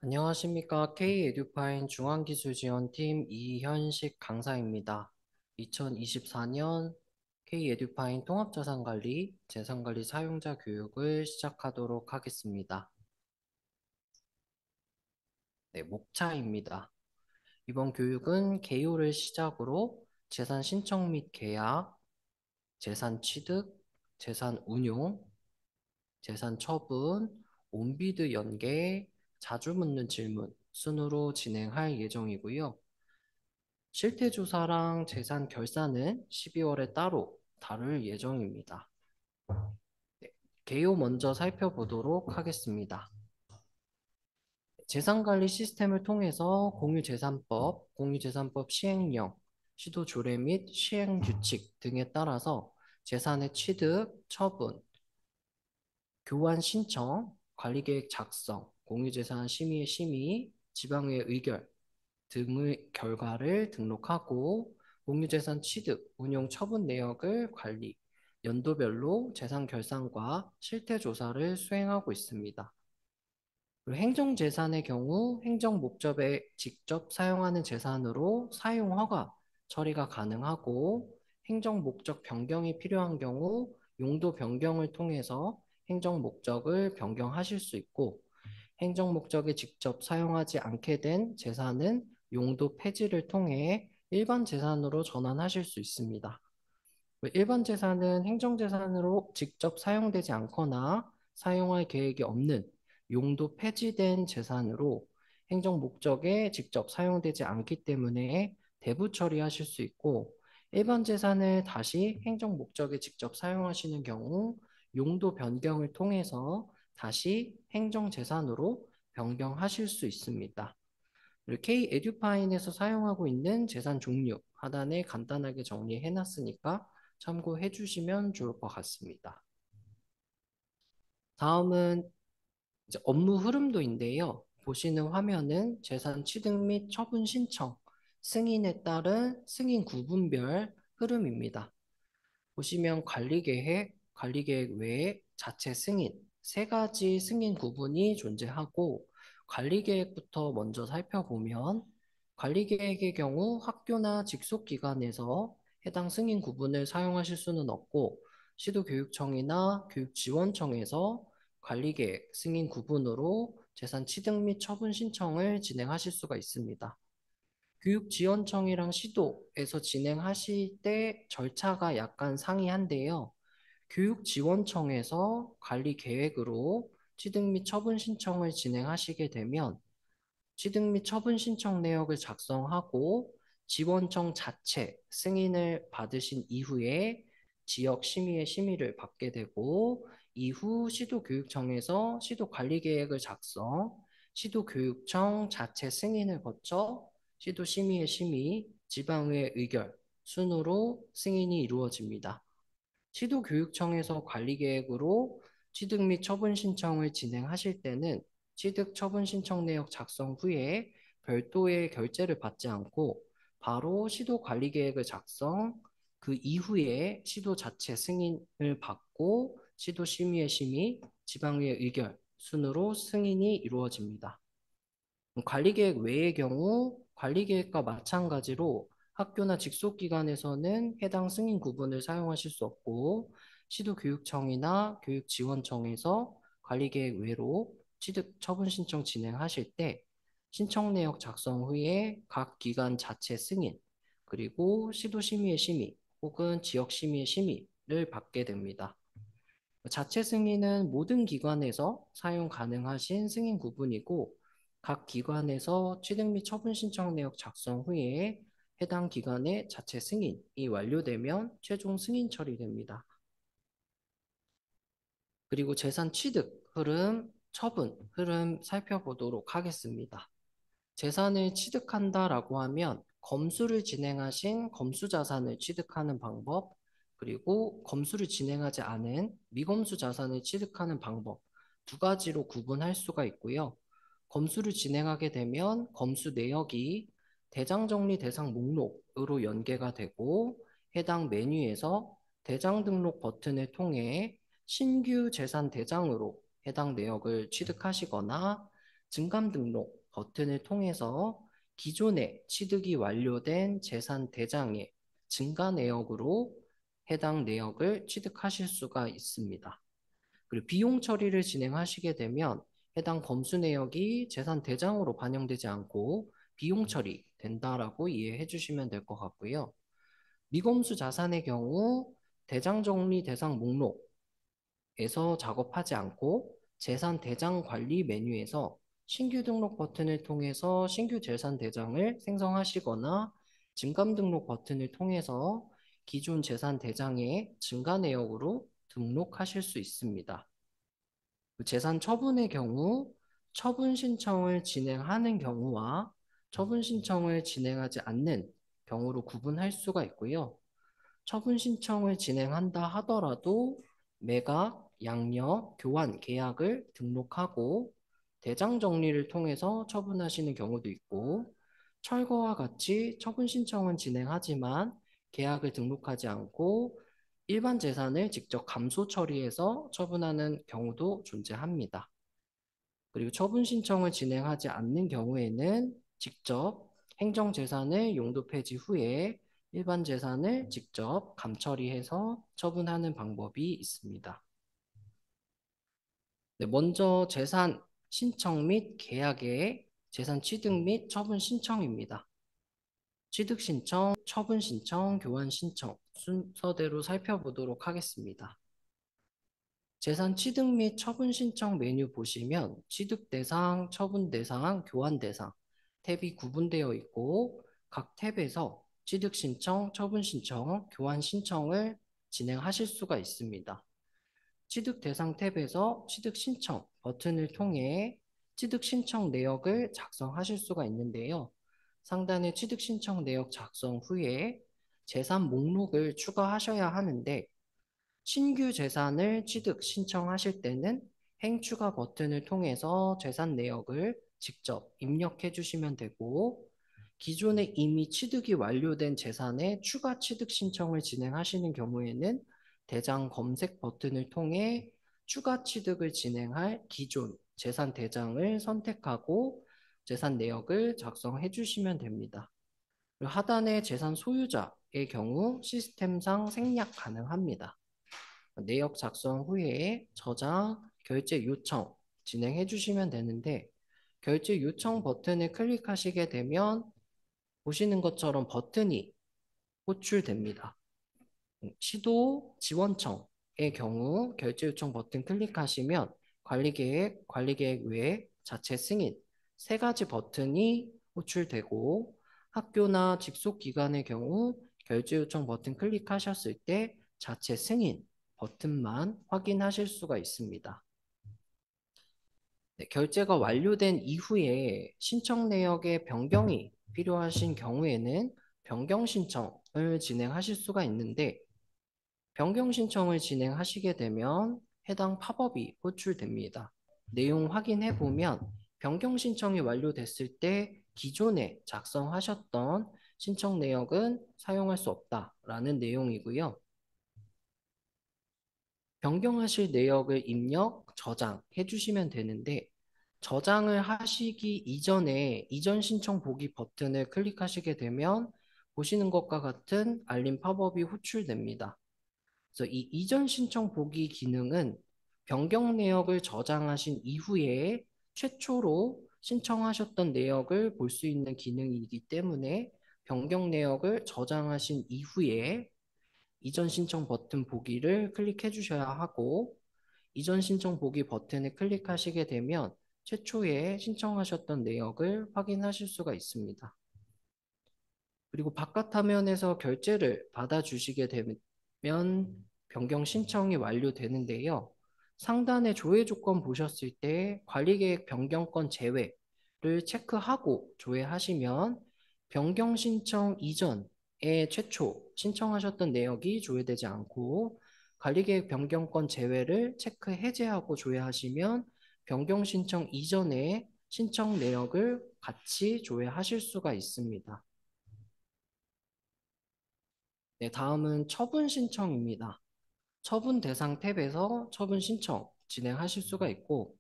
안녕하십니까. K-에듀파인 중앙기술지원팀 이현식 강사입니다. 2024년 K-에듀파인 통합자산관리, 재산관리 사용자 교육을 시작하도록 하겠습니다. 네, 목차입니다. 이번 교육은 개요를 시작으로 재산 신청 및 계약, 재산 취득, 재산 운용, 재산 처분, 온비드 연계, 자주 묻는 질문 순으로 진행할 예정이고요. 실태조사랑 재산 결산은 12월에 따로 다룰 예정입니다. 네, 개요 먼저 살펴보도록 하겠습니다. 재산관리 시스템을 통해서 공유재산법 시행령, 시도 조례 및 시행 규칙 등에 따라서 재산의 취득, 처분, 교환 신청, 관리계획 작성, 공유재산 심의의 심의, 지방의 의결 등의 결과를 등록하고 공유재산 취득, 운용 처분 내역을 관리, 연도별로 재산 결산과 실태 조사를 수행하고 있습니다. 그리고 행정재산의 경우 행정 목적에 직접 사용하는 재산으로 사용 허가 처리가 가능하고 행정 목적 변경이 필요한 경우 용도 변경을 통해서 행정 목적을 변경하실 수 있고 행정 목적에 직접 사용하지 않게 된 재산은 용도 폐지를 통해 일반 재산으로 전환하실 수 있습니다. 일반 재산은 행정재산으로 직접 사용되지 않거나 사용할 계획이 없는 용도 폐지된 재산으로 행정 목적에 직접 사용되지 않기 때문에 대부 처리하실 수 있고 일반 재산을 다시 행정 목적에 직접 사용하시는 경우 용도 변경을 통해서 다시 행정재산으로 변경하실 수 있습니다. K 에듀파인에서 사용하고 있는 재산 종류 하단에 간단하게 정리해 놨으니까 참고해 주시면 좋을 것 같습니다. 다음은 이제 업무 흐름도인데요. 보시는 화면은 재산 취득 및 처분 신청, 승인에 따른 승인 구분별 흐름입니다. 보시면 관리계획 외에 자체 승인, 세 가지 승인 구분이 존재하고 관리계획부터 먼저 살펴보면 관리계획의 경우 학교나 직속기관에서 해당 승인 구분을 사용하실 수는 없고 시도교육청이나 교육지원청에서 관리계획 승인 구분으로 재산 취득 및 처분 신청을 진행하실 수가 있습니다. 교육지원청이랑 시도에서 진행하실 때 절차가 약간 상이한데요. 교육지원청에서 관리 계획으로 취득 및 처분 신청을 진행하시게 되면 취득 및 처분 신청 내역을 작성하고 지원청 자체 승인을 받으신 이후에 지역 심의의 심의를 받게 되고 이후 시도교육청에서 시도관리계획을 작성, 시도교육청 자체 승인을 거쳐 시도심의의 심의, 지방의 의결 순으로 승인이 이루어집니다. 시도교육청에서 관리계획으로 취득 및 처분 신청을 진행하실 때는 취득 처분 신청 내역 작성 후에 별도의 결제를 받지 않고 바로 시도 관리 계획을 작성, 그 이후에 시도 자체 승인을 받고 시도 심의의 심의, 지방의 의결 순으로 승인이 이루어집니다. 관리계획 외의 경우 관리계획과 마찬가지로 학교나 직속기관에서는 해당 승인 구분을 사용하실 수 없고 시도교육청이나 교육지원청에서 관리계획 외로 취득 처분 신청 진행하실 때 신청 내역 작성 후에 각 기관 자체 승인 그리고 시도심의의 심의 혹은 지역심의의 심의를 받게 됩니다. 자체 승인은 모든 기관에서 사용 가능하신 승인 구분이고 각 기관에서 취득 및 처분 신청 내역 작성 후에 해당 기관의 자체 승인이 완료되면 최종 승인 처리됩니다. 그리고 재산 취득 흐름, 처분 흐름 살펴보도록 하겠습니다. 재산을 취득한다라고 하면 검수를 진행하신 검수자산을 취득하는 방법, 그리고 검수를 진행하지 않은 미검수 자산을 취득하는 방법 두 가지로 구분할 수가 있고요. 검수를 진행하게 되면 검수 내역이 대장 정리 대상 목록으로 연계가 되고 해당 메뉴에서 대장 등록 버튼을 통해 신규 재산 대장으로 해당 내역을 취득하시거나 증감 등록 버튼을 통해서 기존에 취득이 완료된 재산 대장의 증가 내역으로 해당 내역을 취득하실 수가 있습니다. 그리고 비용 처리를 진행하시게 되면 해당 검수 내역이 재산 대장으로 반영되지 않고 비용 처리된다라고 이해해 주시면 될 것 같고요. 미검수 자산의 경우 대장 정리 대상 목록에서 작업하지 않고 재산 대장 관리 메뉴에서 신규 등록 버튼을 통해서 신규 재산 대장을 생성하시거나 증감 등록 버튼을 통해서 기존 재산 대장의 증가 내역으로 등록하실 수 있습니다. 재산 처분의 경우 처분 신청을 진행하는 경우와 처분 신청을 진행하지 않는 경우로 구분할 수가 있고요. 처분 신청을 진행한다 하더라도 매각, 양력, 교환 계약을 등록하고 대장 정리를 통해서 처분하시는 경우도 있고 철거와 같이 처분 신청은 진행하지만 계약을 등록하지 않고 일반 재산을 직접 감소 처리해서 처분하는 경우도 존재합니다. 그리고 처분 신청을 진행하지 않는 경우에는 직접 행정 재산을 용도 폐지 후에 일반 재산을 직접 감처리해서 처분하는 방법이 있습니다. 네, 먼저 재산 신청 및 계약의 재산 취득 및 처분 신청입니다. 취득 신청, 처분 신청, 교환 신청 순서대로 살펴보도록 하겠습니다. 재산 취득 및 처분 신청 메뉴 보시면 취득 대상, 처분 대상, 교환 대상 탭이 구분되어 있고 각 탭에서 취득 신청, 처분 신청, 교환 신청을 진행하실 수가 있습니다. 취득 대상 탭에서 취득 신청 버튼을 통해 취득 신청 내역을 작성하실 수가 있는데요. 상단의 취득 신청 내역 작성 후에 재산 목록을 추가하셔야 하는데 신규 재산을 취득 신청하실 때는 행추가 버튼을 통해서 재산 내역을 직접 입력해 주시면 되고 기존에 이미 취득이 완료된 재산의 추가 취득 신청을 진행하시는 경우에는 대장 검색 버튼을 통해 추가 취득을 진행할 기존 재산 대장을 선택하고 재산 내역을 작성해 주시면 됩니다. 그리고 하단의 재산 소유자의 경우 시스템상 생략 가능합니다. 내역 작성 후에 저장, 결제 요청 진행해 주시면 되는데 결제 요청 버튼을 클릭하시게 되면 보시는 것처럼 버튼이 호출됩니다. 시도 지원청의 경우 결제 요청 버튼 클릭하시면 관리계획, 관리계획 외에 자체 승인 세 가지 버튼이 호출되고 학교나 직속 기관의 경우 결제 요청 버튼 클릭하셨을 때 자체 승인 버튼만 확인하실 수가 있습니다. 네, 결제가 완료된 이후에 신청 내역의 변경이 필요하신 경우에는 변경 신청을 진행하실 수가 있는데 변경 신청을 진행하시게 되면 해당 팝업이 호출됩니다. 내용 확인해 보면 변경 신청이 완료됐을 때 기존에 작성하셨던 신청 내역은 사용할 수 없다라는 내용이고요. 변경하실 내역을 입력, 저장해 주시면 되는데 저장을 하시기 이전에 이전 신청 보기 버튼을 클릭하시게 되면 보시는 것과 같은 알림 팝업이 호출됩니다. 그래서 이 이전 신청 보기 기능은 변경 내역을 저장하신 이후에 최초로 신청하셨던 내역을 볼 수 있는 기능이기 때문에 변경 내역을 저장하신 이후에 이전 신청 버튼 보기를 클릭해 주셔야 하고 이전 신청 보기 버튼을 클릭하시게 되면 최초에 신청하셨던 내역을 확인하실 수가 있습니다. 그리고 바깥 화면에서 결제를 받아주시게 되면 변경 신청이 완료되는데요. 상단의 조회 조건 보셨을 때 관리계획 변경권 제외를 체크하고 조회하시면 변경 신청 이전에 최초 신청하셨던 내역이 조회되지 않고 관리계획 변경권 제외를 체크 해제하고 조회하시면 변경 신청 이전에 신청 내역을 같이 조회하실 수가 있습니다. 네, 다음은 처분 신청입니다. 처분 대상 탭에서 처분 신청 진행하실 수가 있고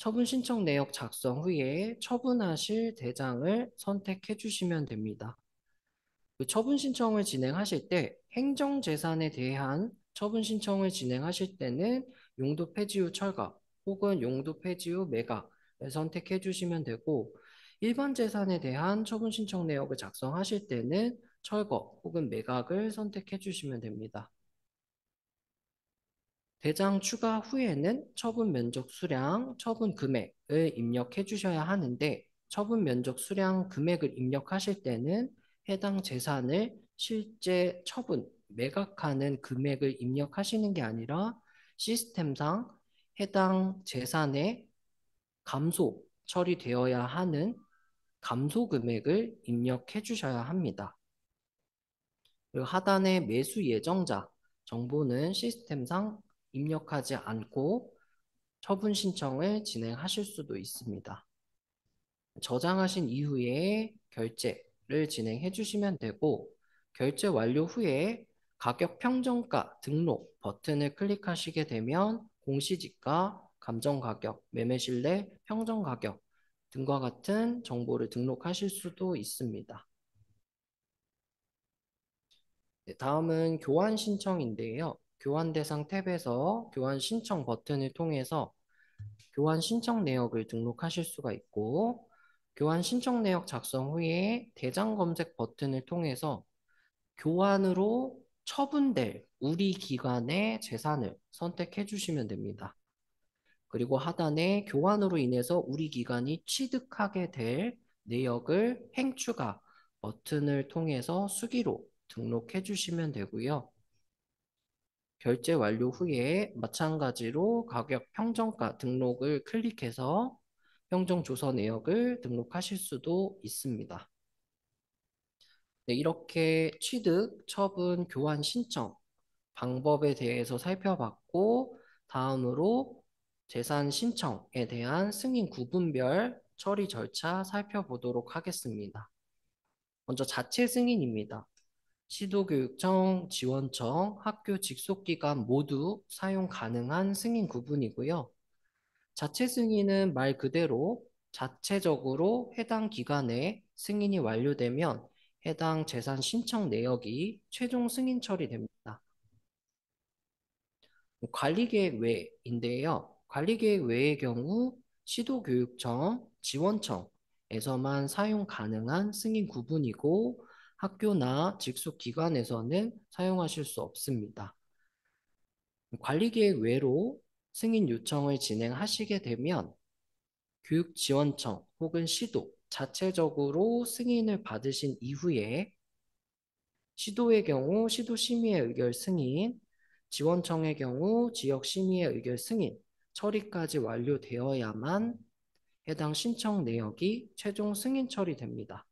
처분 신청 내역 작성 후에 처분하실 대장을 선택해 주시면 됩니다. 그 처분 신청을 진행하실 때 행정재산에 대한 처분 신청을 진행하실 때는 용도 폐지 후 철거 혹은 용도 폐지 후 매각을 선택해 주시면 되고 일반 재산에 대한 처분 신청 내역을 작성하실 때는 철거 혹은 매각을 선택해 주시면 됩니다. 대장 추가 후에는 처분 면적 수량, 처분 금액을 입력해 주셔야 하는데 처분 면적 수량 금액을 입력하실 때는 해당 재산을 실제 처분, 매각하는 금액을 입력하시는 게 아니라 시스템상 해당 재산의 감소 처리되어야 하는 감소 금액을 입력해 주셔야 합니다. 그리고 하단의 매수 예정자 정보는 시스템상 입력하지 않고 처분 신청을 진행하실 수도 있습니다. 저장하신 이후에 결제를 진행해 주시면 되고 결제 완료 후에 가격 평정가 등록 버튼을 클릭하시게 되면 공시지가, 감정가격, 매매실내 평정가격 등과 같은 정보를 등록하실 수도 있습니다. 네, 다음은 교환 신청인데요. 교환 대상 탭에서 교환 신청 버튼을 통해서 교환 신청 내역을 등록하실 수가 있고, 교환 신청 내역 작성 후에 대장 검색 버튼을 통해서 교환으로 처분될 우리 기관의 재산을 선택해 주시면 됩니다. 그리고 하단에 교환으로 인해서 우리 기관이 취득하게 될 내역을 행추가 버튼을 통해서 수기로 등록해 주시면 되고요. 결제 완료 후에 마찬가지로 가격 평정가 등록을 클릭해서 평정 조서 내역을 등록하실 수도 있습니다. 네, 이렇게 취득, 처분, 교환 신청 방법에 대해서 살펴봤고 다음으로 재산 신청에 대한 승인 구분별 처리 절차 살펴보도록 하겠습니다. 먼저 자체 승인입니다. 시도교육청, 지원청, 학교 직속기관 모두 사용 가능한 승인 구분이고요. 자체 승인은 말 그대로 자체적으로 해당 기관에 승인이 완료되면 해당 재산 신청 내역이 최종 승인 처리됩니다. 관리계획 외인데요. 관리계획 외의 경우 시도교육청, 지원청에서만 사용 가능한 승인 구분이고 학교나 직속 기관에서는 사용하실 수 없습니다. 관리계획 외로 승인 요청을 진행하시게 되면 교육지원청 혹은 시도 자체적으로 승인을 받으신 이후에 시도의 경우 시도심의의 의결 승인, 지원청의 경우 지역심의의 의결 승인, 처리까지 완료되어야만 해당 신청 내역이 최종 승인 처리됩니다.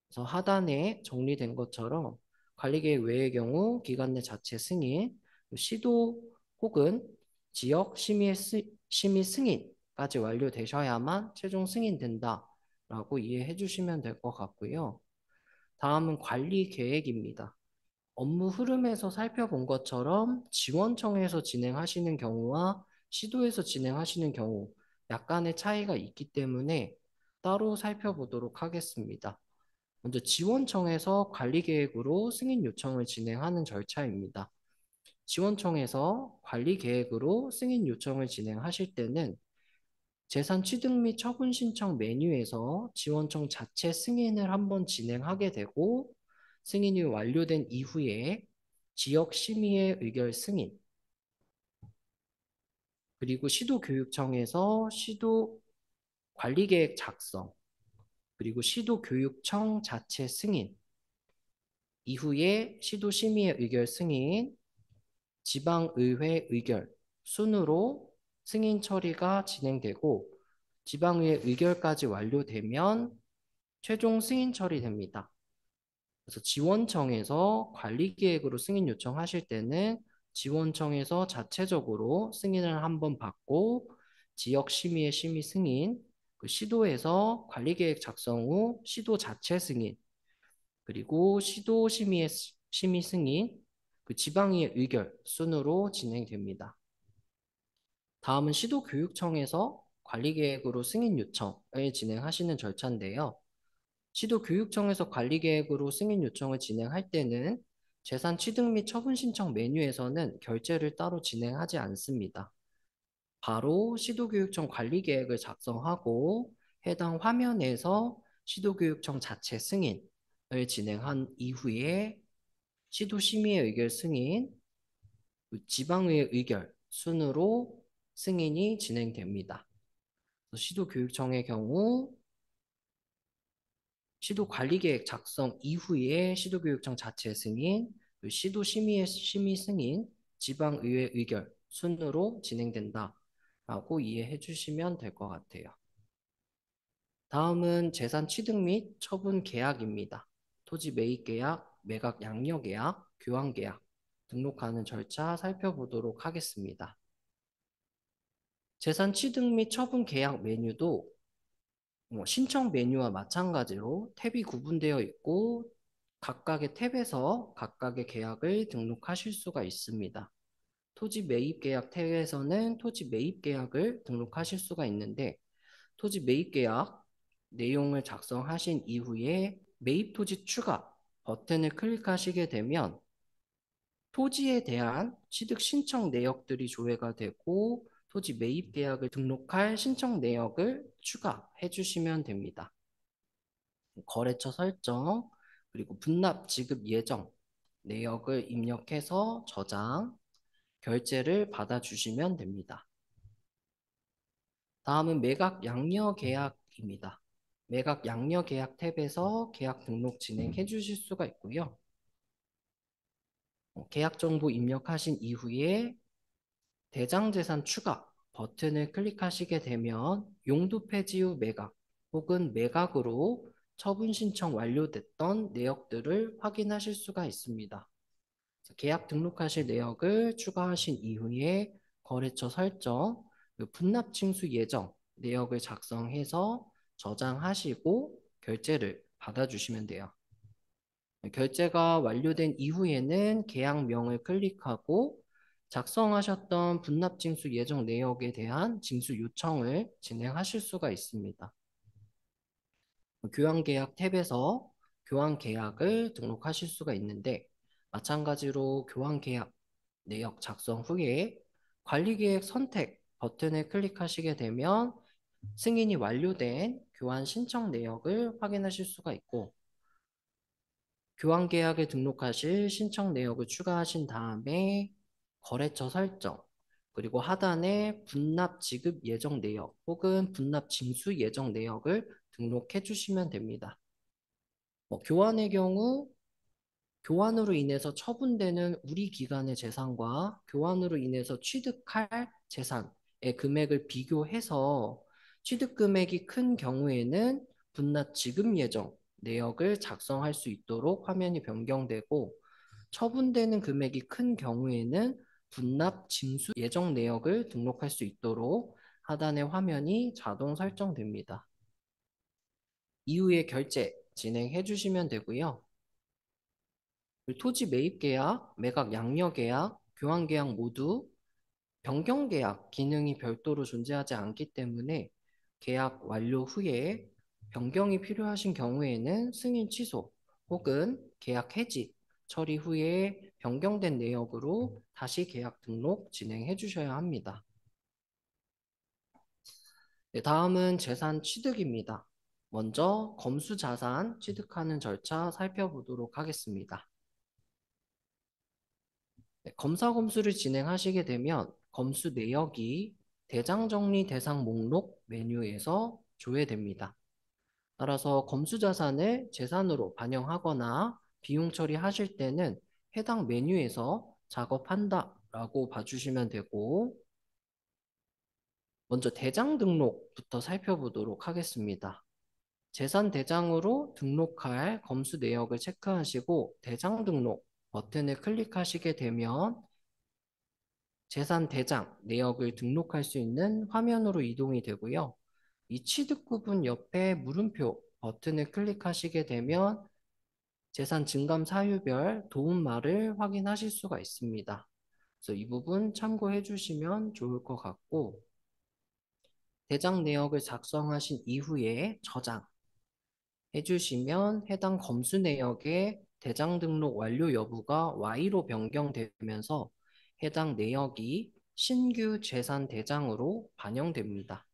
그래서 하단에 정리된 것처럼 관리계획 외의 경우 기관 내 자체 승인, 시도 혹은 지역 심의 승인까지 완료되셔야만 최종 승인된다라고 이해해 주시면 될 것 같고요. 다음은 관리 계획입니다. 업무 흐름에서 살펴본 것처럼 지원청에서 진행하시는 경우와 시도에서 진행하시는 경우 약간의 차이가 있기 때문에 따로 살펴보도록 하겠습니다. 먼저 지원청에서 관리계획으로 승인 요청을 진행하는 절차입니다. 지원청에서 관리계획으로 승인 요청을 진행하실 때는 재산 취득 및 처분 신청 메뉴에서 지원청 자체 승인을 한번 진행하게 되고 승인이 완료된 이후에 지역 심의의 의결 승인 그리고 시도교육청에서 시도 관리계획 작성 그리고 시도교육청 자체 승인 이후에 시도심의의 의결 승인 지방의회 의결 순으로 승인 처리가 진행되고 지방의회 의결까지 완료되면 최종 승인 처리됩니다. 그래서 지원청에서 관리계획으로 승인 요청하실 때는 지원청에서 자체적으로 승인을 한번 받고 지역심의의 심의 승인, 그 시도에서 관리계획 작성 후 시도 자체 승인, 그리고 시도심의의 심의 승인, 그 지방의회 의결 순으로 진행됩니다. 다음은 시도교육청에서 관리계획으로 승인 요청을 진행하시는 절차인데요. 시도교육청에서 관리계획으로 승인 요청을 진행할 때는 재산 취득 및 처분 신청 메뉴에서는 결제를 따로 진행하지 않습니다. 바로 시도교육청 관리계획을 작성하고 해당 화면에서 시도교육청 자체 승인을 진행한 이후에 시도심의의 의결 승인, 지방의회 의결 순으로 승인이 진행됩니다. 시도교육청의 경우 시도관리계획 작성 이후에 시도교육청 자체 승인, 시도심의의 심의 승인, 지방의회 의결 순으로 진행된다라고 이해해 주시면 될 것 같아요. 다음은 재산 취득 및 처분 계약입니다. 토지 매입 계약, 매각 양려 계약, 교환 계약 등록하는 절차 살펴보도록 하겠습니다. 재산 취득 및 처분 계약 메뉴도 신청 메뉴와 마찬가지로 탭이 구분되어 있고 각각의 탭에서 각각의 계약을 등록하실 수가 있습니다. 토지 매입 계약 탭에서는 토지 매입 계약을 등록하실 수가 있는데 토지 매입 계약 내용을 작성하신 이후에 매입 토지 추가 버튼을 클릭하시게 되면 토지에 대한 취득 신청 내역들이 조회가 되고 토지 매입 계약을 등록할 신청 내역을 추가해 주시면 됩니다. 거래처 설정, 그리고 분납 지급 예정 내역을 입력해서 저장, 결제를 받아주시면 됩니다. 다음은 매각 양려 계약입니다. 매각 양려 계약 탭에서 계약 등록 진행해 주실 수가 있고요. 계약 정보 입력하신 이후에 대장재산 추가 버튼을 클릭하시게 되면 용도 폐지 후 매각 혹은 매각으로 처분 신청 완료됐던 내역들을 확인하실 수가 있습니다. 계약 등록하실 내역을 추가하신 이후에 거래처 설정, 분납 징수 예정 내역을 작성해서 저장하시고 결제를 받아주시면 돼요. 결제가 완료된 이후에는 계약명을 클릭하고 작성하셨던 분납징수 예정 내역에 대한 징수 요청을 진행하실 수가 있습니다. 교환계약 탭에서 교환계약을 등록하실 수가 있는데 마찬가지로 교환계약 내역 작성 후에 관리계획 선택 버튼을 클릭하시게 되면 승인이 완료된 교환 신청 내역을 확인하실 수가 있고 교환계약에 등록하실 신청 내역을 추가하신 다음에 거래처 설정, 그리고 하단에 분납 지급 예정 내역 혹은 분납 징수 예정 내역을 등록해 주시면 됩니다. 교환의 경우 교환으로 인해서 처분되는 우리 기관의 재산과 교환으로 인해서 취득할 재산의 금액을 비교해서 취득 금액이 큰 경우에는 분납 지급 예정 내역을 작성할 수 있도록 화면이 변경되고 처분되는 금액이 큰 경우에는 분납 징수 예정 내역을 등록할 수 있도록 하단의 화면이 자동 설정됩니다. 이후에 결제 진행해 주시면 되고요. 토지 매입 계약, 매각 양려 계약, 교환 계약 모두 변경 계약 기능이 별도로 존재하지 않기 때문에 계약 완료 후에 변경이 필요하신 경우에는 승인 취소 혹은 계약 해지 처리 후에 변경된 내역으로 다시 계약 등록 진행해 주셔야 합니다. 네, 다음은 재산 취득입니다. 먼저 검수 자산 취득하는 절차 살펴보도록 하겠습니다. 네, 검사 검수를 진행하시게 되면 검수 내역이 대장 정리 대상 목록 메뉴에서 조회됩니다. 따라서 검수 자산을 재산으로 반영하거나 비용 처리하실 때는 해당 메뉴에서 작업한다 라고 봐주시면 되고 먼저 대장 등록부터 살펴보도록 하겠습니다. 재산 대장으로 등록할 검수 내역을 체크하시고 대장 등록 버튼을 클릭하시게 되면 재산 대장 내역을 등록할 수 있는 화면으로 이동이 되고요. 이 취득 구분 옆에 물음표 버튼을 클릭하시게 되면 재산 증감 사유별 도움말을 확인하실 수가 있습니다. 그래서 이 부분 참고해 주시면 좋을 것 같고 대장 내역을 작성하신 이후에 저장해 주시면 해당 검수 내역의 대장 등록 완료 여부가 Y로 변경되면서 해당 내역이 신규 재산 대장으로 반영됩니다.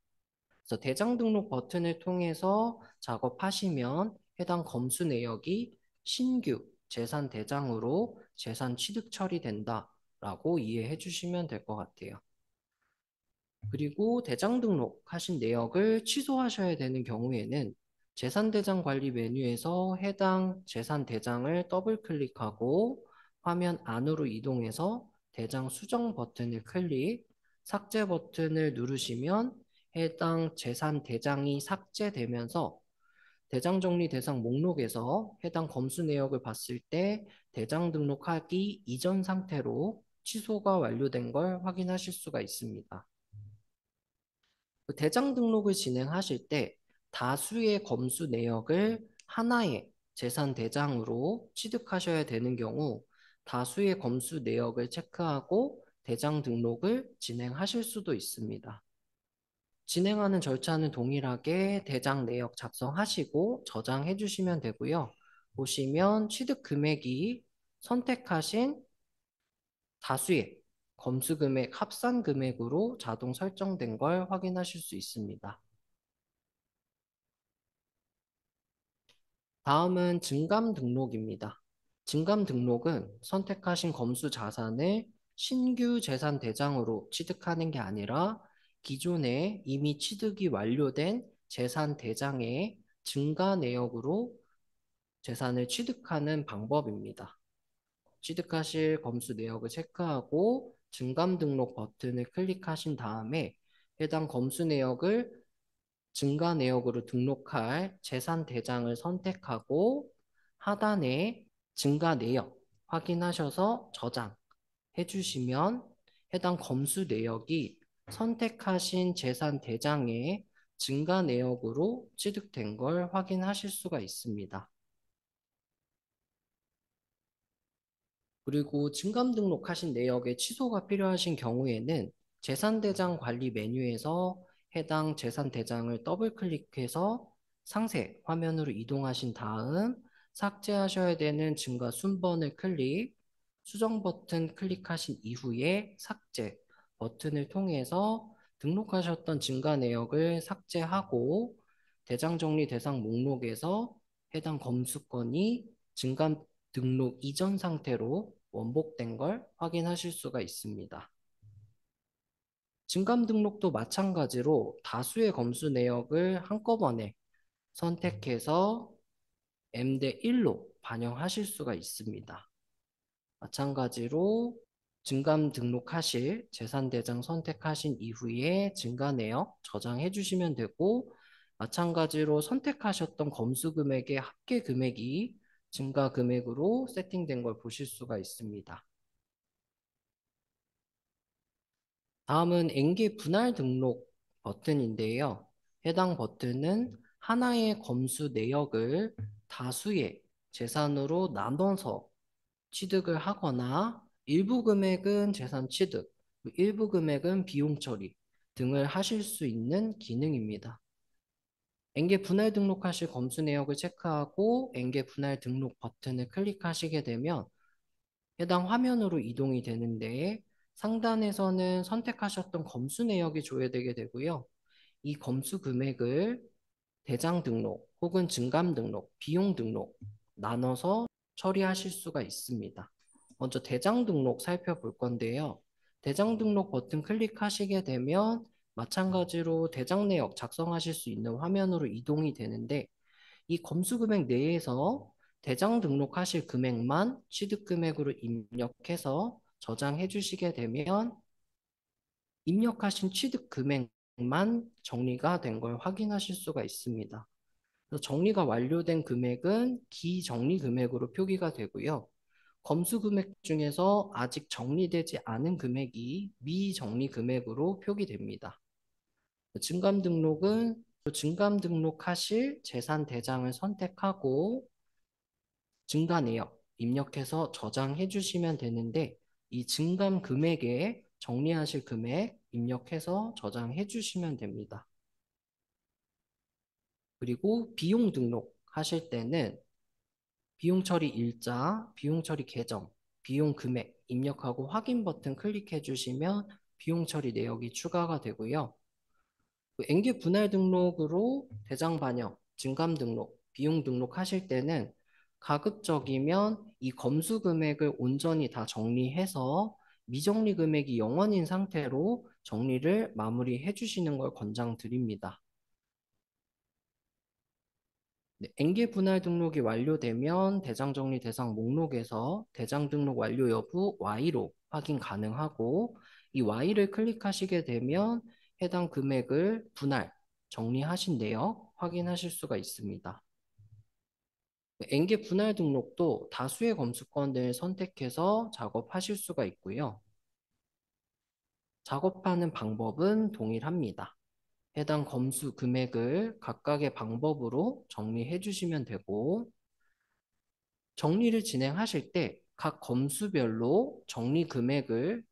그래서 대장 등록 버튼을 통해서 작업하시면 해당 검수 내역이 신규 재산 대장으로 재산 취득 처리된다라고 이해해 주시면 될 것 같아요. 그리고 대장 등록하신 내역을 취소하셔야 되는 경우에는 재산대장 관리 메뉴에서 해당 재산대장을 더블 클릭하고 화면 안으로 이동해서 대장 수정 버튼을 클릭, 삭제 버튼을 누르시면 해당 재산대장이 삭제되면서 대장 정리 대상 목록에서 해당 검수 내역을 봤을 때 대장 등록하기 이전 상태로 취소가 완료된 걸 확인하실 수가 있습니다. 그 대장 등록을 진행하실 때 다수의 검수 내역을 하나의 재산 대장으로 취득하셔야 되는 경우 다수의 검수 내역을 체크하고 대장 등록을 진행하실 수도 있습니다. 진행하는 절차는 동일하게 대장 내역 작성하시고 저장해 주시면 되고요. 보시면 취득 금액이 선택하신 다수의 검수 금액 합산 금액으로 자동 설정된 걸 확인하실 수 있습니다. 다음은 증감 등록입니다. 증감 등록은 선택하신 검수 자산을 신규 재산 대장으로 취득하는 게 아니라 기존에 이미 취득이 완료된 재산 대장의 증가 내역으로 재산을 취득하는 방법입니다. 취득하실 검수 내역을 체크하고 증감 등록 버튼을 클릭하신 다음에 해당 검수 내역을 증가 내역으로 등록할 재산 대장을 선택하고 하단에 증가 내역 확인하셔서 저장해 주시면 해당 검수 내역이 선택하신 재산 대장의 증가 내역으로 취득된 걸 확인하실 수가 있습니다. 그리고 증감 등록하신 내역의 취소가 필요하신 경우에는 재산대장 관리 메뉴에서 해당 재산대장을 더블 클릭해서 상세 화면으로 이동하신 다음 삭제하셔야 되는 증가 순번을 클릭, 수정 버튼 클릭하신 이후에 삭제 버튼을 통해서 등록하셨던 증가 내역을 삭제하고 대장 정리 대상 목록에서 해당 검수권이 증감 등록 이전 상태로 원복된 걸 확인하실 수가 있습니다. 증감 등록도 마찬가지로 다수의 검수 내역을 한꺼번에 선택해서 M 대 1로 반영하실 수가 있습니다. 마찬가지로 증감 등록하실 재산대장 선택하신 이후에 증가 내역 저장해 주시면 되고 마찬가지로 선택하셨던 검수 금액의 합계 금액이 증가 금액으로 세팅된 걸 보실 수가 있습니다. 다음은 엔계 분할 등록 버튼인데요. 해당 버튼은 하나의 검수 내역을 다수의 재산으로 나눠서 취득을 하거나 일부 금액은 재산 취득, 일부 금액은 비용 처리 등을 하실 수 있는 기능입니다. 엔계 분할 등록하실 검수 내역을 체크하고 엔계 분할 등록 버튼을 클릭하시게 되면 해당 화면으로 이동이 되는데 상단에서는 선택하셨던 검수 내역이 조회되게 되고요. 이 검수 금액을 대장 등록 혹은 증감 등록, 비용 등록 나눠서 처리하실 수가 있습니다. 먼저 대장 등록 살펴볼 건데요. 대장 등록 버튼 클릭하시게 되면 마찬가지로 대장 내역 작성하실 수 있는 화면으로 이동이 되는데 이 검수 금액 내에서 대장 등록하실 금액만 취득 금액으로 입력해서 저장해 주시게 되면 입력하신 취득 금액만 정리가 된 걸 확인하실 수가 있습니다. 그래서 정리가 완료된 금액은 기정리 금액으로 표기가 되고요. 검수 금액 중에서 아직 정리되지 않은 금액이 미정리 금액으로 표기됩니다. 증감 등록은 증감 등록하실 재산 대장을 선택하고 증가 내역 입력해서 저장해 주시면 되는데 이 증감 금액에 정리하실 금액 입력해서 저장해 주시면 됩니다. 그리고 비용 등록 하실 때는 비용 처리 일자, 비용 처리 계정, 비용 금액 입력하고 확인 버튼 클릭해 주시면 비용 처리 내역이 추가가 되고요. 그 엔개 분할 등록으로 대장 반영, 증감 등록, 비용 등록하실 때는 가급적이면 이 검수 금액을 온전히 다 정리해서 미정리 금액이 0원인 상태로 정리를 마무리해 주시는 걸 권장드립니다. 네, 엔개 분할 등록이 완료되면 대장 정리 대상 목록에서 대장 등록 완료 여부 Y로 확인 가능하고 이 Y를 클릭하시게 되면 해당 금액을 분할, 정리하신 내역 확인하실 수가 있습니다. 엔개 분할 등록도 다수의 검수권을 선택해서 작업하실 수가 있고요. 작업하는 방법은 동일합니다. 해당 검수 금액을 각각의 방법으로 정리해 주시면 되고 정리를 진행하실 때 각 검수별로 정리 금액을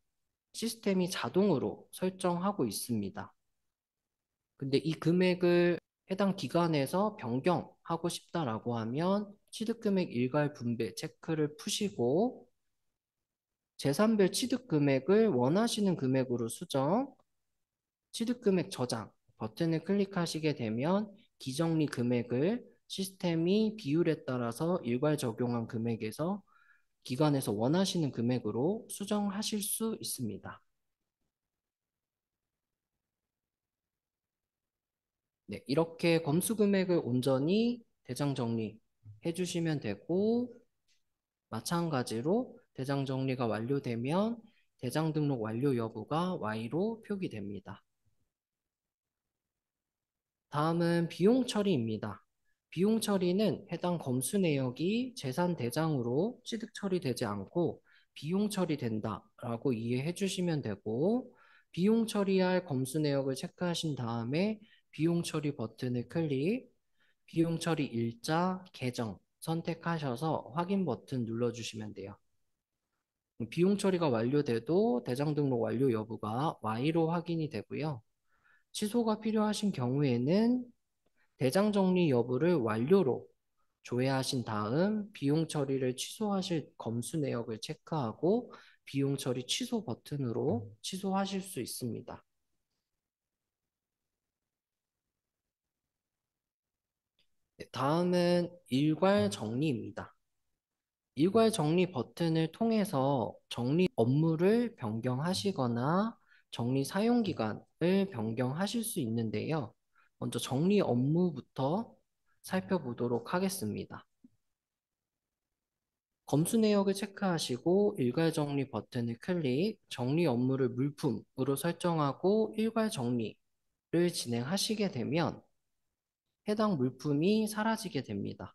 시스템이 자동으로 설정하고 있습니다. 근데 이 금액을 해당 기관에서 변경하고 싶다라고 하면 취득금액 일괄 분배 체크를 푸시고 재산별 취득금액을 원하시는 금액으로 수정, 취득금액 저장 버튼을 클릭하시게 되면 기정리 금액을 시스템이 비율에 따라서 일괄 적용한 금액에서 기관에서 원하시는 금액으로 수정하실 수 있습니다. 네, 이렇게 검수 금액을 온전히 대장 정리 해주시면 되고 마찬가지로 대장 정리가 완료되면 대장 등록 완료 여부가 Y로 표기됩니다. 다음은 비용 처리입니다. 비용 처리는 해당 검수 내역이 재산 대장으로 취득 처리되지 않고 비용 처리된다라고 이해해 주시면 되고 비용 처리할 검수 내역을 체크하신 다음에 비용 처리 버튼을 클릭, 비용 처리 일자, 계정 선택하셔서 확인 버튼 눌러주시면 돼요. 비용 처리가 완료돼도 대장 등록 완료 여부가 Y로 확인이 되고요. 취소가 필요하신 경우에는 대장 정리 여부를 완료로 조회하신 다음 비용 처리를 취소하실 검수 내역을 체크하고 비용 처리 취소 버튼으로 취소하실 수 있습니다. 네, 다음은 일괄 정리입니다. 일괄 정리 버튼을 통해서 정리 업무를 변경하시거나 정리 사용 기간을 변경하실 수 있는데요. 먼저 정리 업무부터 살펴보도록 하겠습니다. 검수 내역을 체크하시고 일괄 정리 버튼을 클릭, 정리 업무를 물품으로 설정하고 일괄 정리를 진행하시게 되면 해당 물품이 사라지게 됩니다.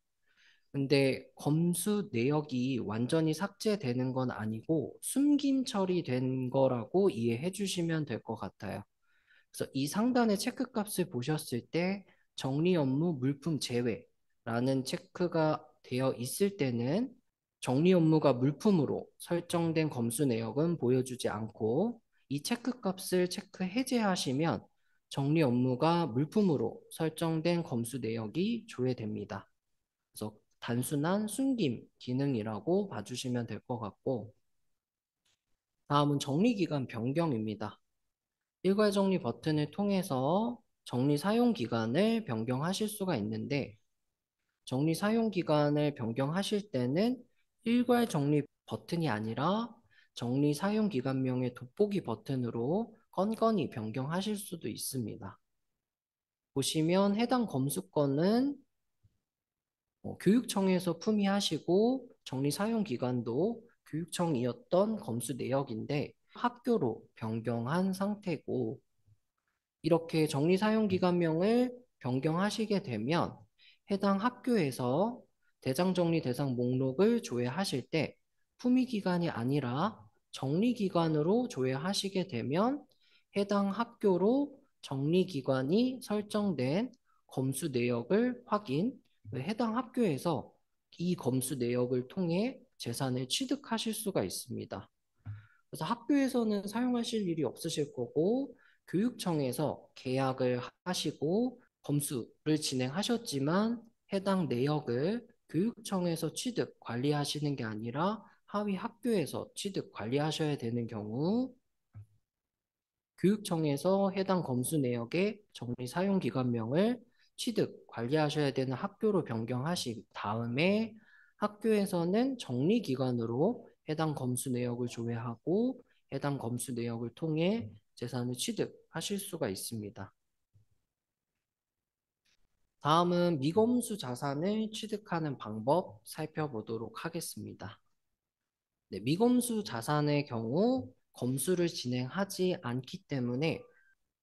근데 검수 내역이 완전히 삭제되는 건 아니고 숨김 처리된 거라고 이해해 주시면 될 것 같아요. 그래서 이 상단의 체크 값을 보셨을 때 정리 업무 물품 제외라는 체크가 되어 있을 때는 정리 업무가 물품으로 설정된 검수 내역은 보여주지 않고 이 체크 값을 체크 해제하시면 정리 업무가 물품으로 설정된 검수 내역이 조회됩니다. 그래서 단순한 숨김 기능이라고 봐주시면 될 것 같고 다음은 정리기간 변경입니다. 일괄 정리 버튼을 통해서 정리 사용 기간을 변경하실 수가 있는데 정리 사용 기간을 변경하실 때는 일괄 정리 버튼이 아니라 정리 사용 기간명의 돋보기 버튼으로 건건히 변경하실 수도 있습니다. 보시면 해당 검수권은 교육청에서 품위하시고 정리 사용 기간도 교육청이었던 검수 내역인데 학교로 변경한 상태고 이렇게 정리 사용 기간명을 변경하시게 되면 해당 학교에서 대장 정리 대상 목록을 조회하실 때 품위 기간이 아니라 정리 기간으로 조회하시게 되면 해당 학교로 정리 기간이 설정된 검수 내역을 확인, 해당 학교에서 이 검수 내역을 통해 재산을 취득하실 수가 있습니다. 그래서 학교에서는 사용하실 일이 없으실 거고 교육청에서 계약을 하시고 검수를 진행하셨지만 해당 내역을 교육청에서 취득, 관리하시는 게 아니라 하위 학교에서 취득, 관리하셔야 되는 경우 교육청에서 해당 검수 내역의 정리 사용 기관명을 취득, 관리하셔야 되는 학교로 변경하신 다음에 학교에서는 정리 기관으로 해당 검수 내역을 조회하고 해당 검수 내역을 통해 재산을 취득하실 수가 있습니다. 다음은 미검수 자산을 취득하는 방법 살펴보도록 하겠습니다. 네, 미검수 자산의 경우 검수를 진행하지 않기 때문에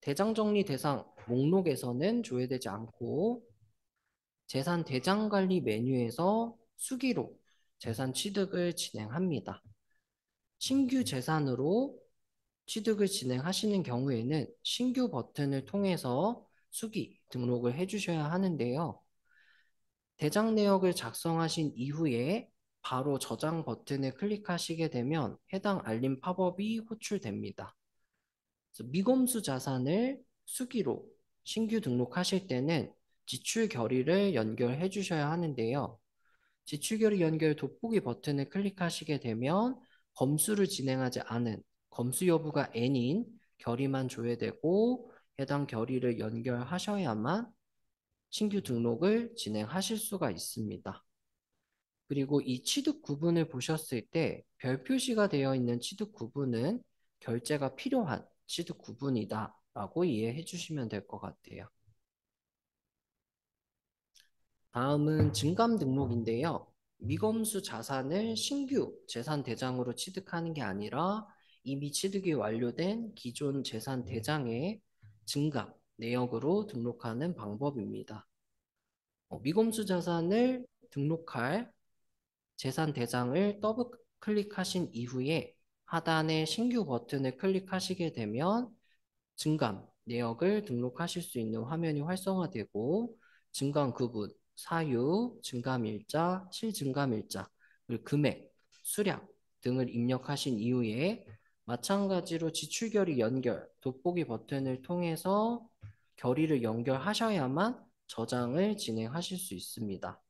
대장정리 대상 목록에서는 조회되지 않고 재산 대장관리 메뉴에서 수기로 재산 취득을 진행합니다. 신규 재산으로 취득을 진행하시는 경우에는 신규 버튼을 통해서 수기 등록을 해주셔야 하는데요. 대장 내역을 작성하신 이후에 바로 저장 버튼을 클릭하시게 되면 해당 알림 팝업이 호출됩니다. 그래서 미검수 자산을 수기로 신규 등록하실 때는 지출 결의를 연결해 주셔야 하는데요. 지출 결의 연결 돋보기 버튼을 클릭하시게 되면 검수를 진행하지 않은 검수 여부가 N인 결의만 조회되고 해당 결의를 연결하셔야만 신규 등록을 진행하실 수가 있습니다. 그리고 이 취득 구분을 보셨을 때 별 표시가 되어 있는 취득 구분은 결제가 필요한 취득 구분이다 라고 이해해 주시면 될 것 같아요. 다음은 증감 등록인데요. 미검수 자산을 신규 재산 대장으로 취득하는 게 아니라 이미 취득이 완료된 기존 재산 대장에 증감 내역으로 등록하는 방법입니다. 미검수 자산을 등록할 재산 대장을 더블 클릭하신 이후에 하단의 신규 버튼을 클릭하시게 되면 증감 내역을 등록하실 수 있는 화면이 활성화되고 증감 구분, 사유, 증감일자, 실증감일자, 그리고 금액, 수량 등을 입력하신 이후에 마찬가지로 지출결의 연결, 돋보기 버튼을 통해서 결의를 연결하셔야만 저장을 진행하실 수 있습니다.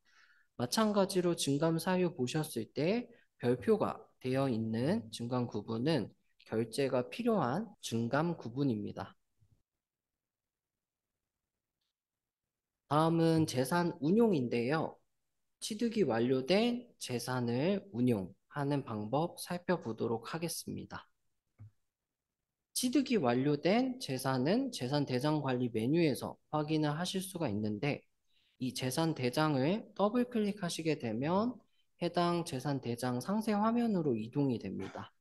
마찬가지로 증감 사유 보셨을 때 별표가 되어 있는 증감 구분은 결제가 필요한 증감 구분입니다. 다음은 재산 운용인데요. 취득이 완료된 재산을 운용하는 방법 살펴보도록 하겠습니다. 취득이 완료된 재산은 재산 대장 관리 메뉴에서 확인을 하실 수가 있는데 이 재산 대장을 더블 클릭하시게 되면 해당 재산 대장 상세 화면으로 이동이 됩니다.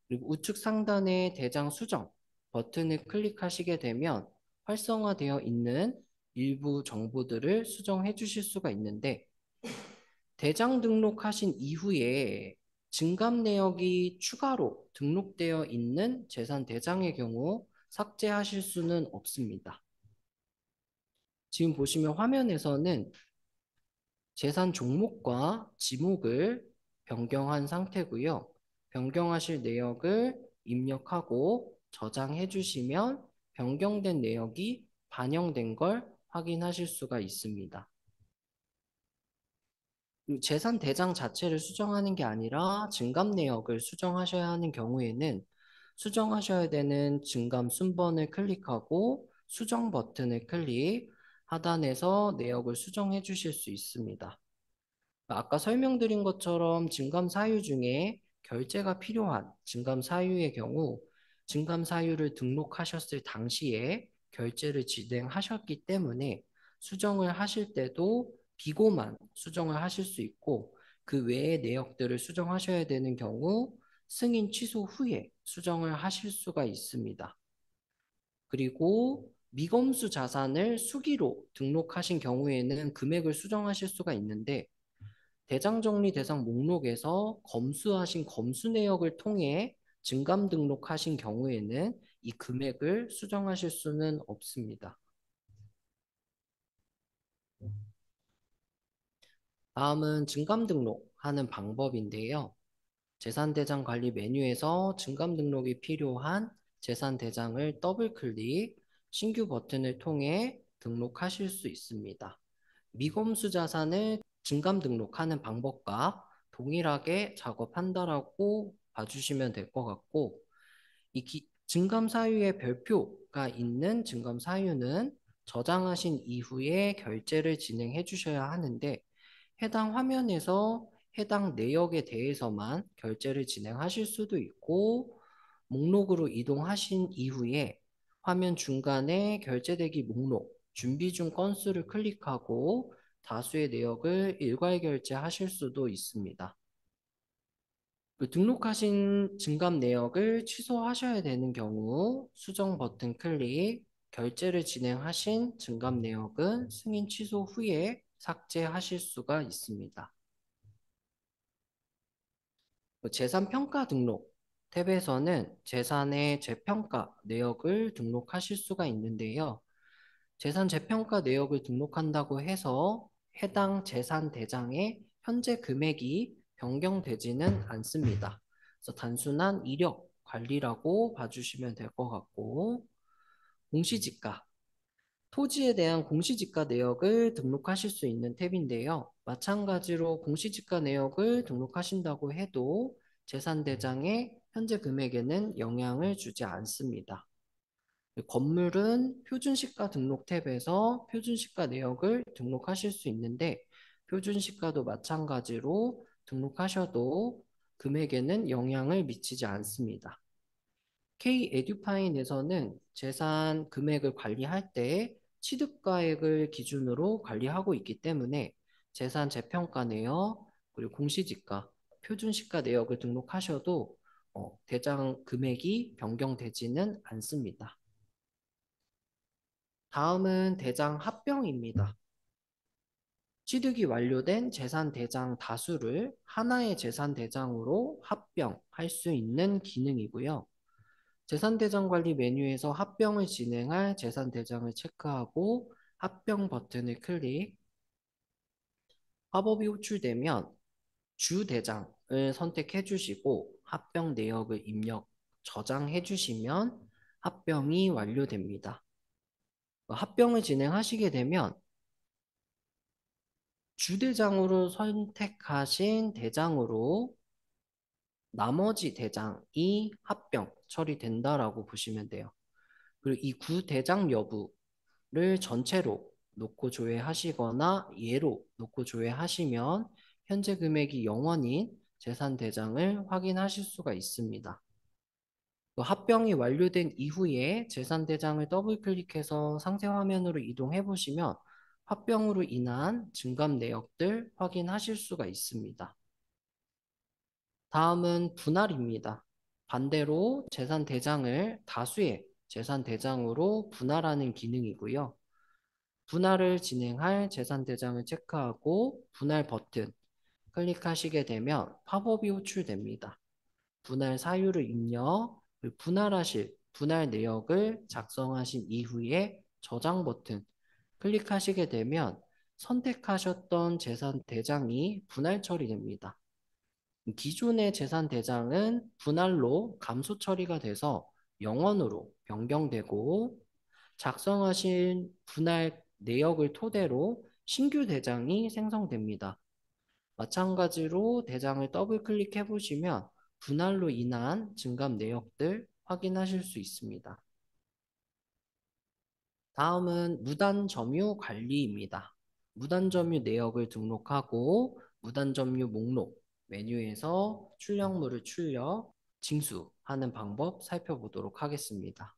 그리고 우측 상단의 대장 수정 버튼을 클릭하시게 되면 활성화되어 있는 일부 정보들을 수정해 주실 수가 있는데 대장 등록하신 이후에 증감 내역이 추가로 등록되어 있는 재산 대장의 경우 삭제하실 수는 없습니다. 지금 보시면 화면에서는 재산 종목과 지목을 변경한 상태고요. 변경하실 내역을 입력하고 저장해 주시면 변경된 내역이 반영된 걸 확인하실 수가 있습니다. 재산 대장 자체를 수정하는 게 아니라 증감 내역을 수정하셔야 하는 경우에는 수정하셔야 되는 증감 순번을 클릭하고 수정 버튼을 클릭, 하단에서 내역을 수정해 주실 수 있습니다. 아까 설명드린 것처럼 증감 사유 중에 결제가 필요한 증감 사유의 경우 증감 사유를 등록하셨을 당시에 결제를 진행하셨기 때문에 수정을 하실 때도 비고만 수정을 하실 수 있고 그 외의 내역들을 수정하셔야 되는 경우 승인 취소 후에 수정을 하실 수가 있습니다. 그리고 미검수 자산을 수기로 등록하신 경우에는 금액을 수정하실 수가 있는데 대장정리 대상 목록에서 검수하신 검수 내역을 통해 증감 등록하신 경우에는 이 금액을 수정하실 수는 없습니다. 다음은 증감 등록하는 방법인데요. 재산대장 관리 메뉴에서 증감 등록이 필요한 재산대장을 더블 클릭, 신규 버튼을 통해 등록하실 수 있습니다. 미검수 자산을 증감 등록하는 방법과 동일하게 작업한다라고 봐주시면 될 것 같고, 증감 사유의 별표가 있는 증감 사유는 저장하신 이후에 결제를 진행해 주셔야 하는데, 해당 화면에서 해당 내역에 대해서만 결제를 진행하실 수도 있고, 목록으로 이동하신 이후에 화면 중간에 결제대기 목록, 준비 중 건수를 클릭하고 다수의 내역을 일괄 결제하실 수도 있습니다. 등록하신 증감 내역을 취소하셔야 되는 경우 수정 버튼 클릭, 결제를 진행하신 증감 내역은 승인 취소 후에 삭제하실 수가 있습니다. 재산 평가 등록 탭에서는 재산의 재평가 내역을 등록하실 수가 있는데요. 재산 재평가 내역을 등록한다고 해서 해당 재산 대장의 현재 금액이 변경되지는 않습니다. 그래서 단순한 이력 관리라고 봐주시면 될 것 같고, 공시지가 토지에 대한 공시지가 내역을 등록하실 수 있는 탭인데요. 마찬가지로 공시지가 내역을 등록하신다고 해도 재산대장의 현재 금액에는 영향을 주지 않습니다. 건물은 표준시가 등록 탭에서 표준시가 내역을 등록하실 수 있는데 표준시가도 마찬가지로 등록하셔도 금액에는 영향을 미치지 않습니다. K-에듀파인에서는 재산 금액을 관리할 때 취득가액을 기준으로 관리하고 있기 때문에 재산 재평가 내역, 그리고 공시지가, 표준시가 내역을 등록하셔도 대장 금액이 변경되지는 않습니다. 다음은 대장 합병입니다. 취득이 완료된 재산 대장 다수를 하나의 재산 대장으로 합병할 수 있는 기능이고요. 재산대장 관리 메뉴에서 합병을 진행할 재산대장을 체크하고 합병 버튼을 클릭, 팝업이 호출되면 주대장을 선택해 주시고 합병 내역을 입력, 저장해 주시면 합병이 완료됩니다. 합병을 진행하시게 되면 주대장으로 선택하신 대장으로 나머지 대장이 합병 처리된다라고 보시면 돼요. 그리고 이 구대장 여부를 전체로 놓고 조회하시거나 예로 놓고 조회하시면 현재 금액이 0원인 재산 대장을 확인하실 수가 있습니다. 합병이 완료된 이후에 재산 대장을 더블 클릭해서 상세 화면으로 이동해 보시면 합병으로 인한 증감 내역들 확인하실 수가 있습니다. 다음은 분할입니다. 반대로 재산 대장을 다수의 재산 대장으로 분할하는 기능이고요. 분할을 진행할 재산 대장을 체크하고 분할 버튼 클릭하시게 되면 팝업이 호출됩니다. 분할 사유를 입력, 분할하실 분할 내역을 작성하신 이후에 저장 버튼 클릭하시게 되면 선택하셨던 재산 대장이 분할 처리됩니다. 기존의 재산 대장은 분할로 감소 처리가 돼서 0원으로 변경되고 작성하신 분할 내역을 토대로 신규 대장이 생성됩니다. 마찬가지로 대장을 더블 클릭해 보시면 분할로 인한 증감 내역들 확인하실 수 있습니다. 다음은 무단 점유 관리입니다. 무단 점유 내역을 등록하고 무단 점유 목록 메뉴에서 출력물을 출력, 징수하는 방법 살펴보도록 하겠습니다.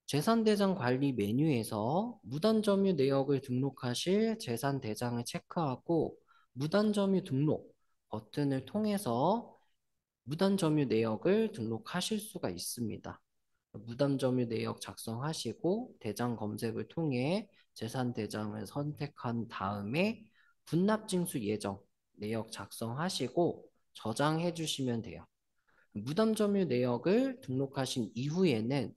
재산대장 관리 메뉴에서 무단점유 내역을 등록하실 재산대장을 체크하고 무단점유 등록 버튼을 통해서 무단점유 내역을 등록하실 수가 있습니다. 무단점유 내역 작성하시고 대장 검색을 통해 재산대장을 선택한 다음에 분납징수 예정 내역 작성하시고 저장해 주시면 돼요. 무단점유 내역을 등록하신 이후에는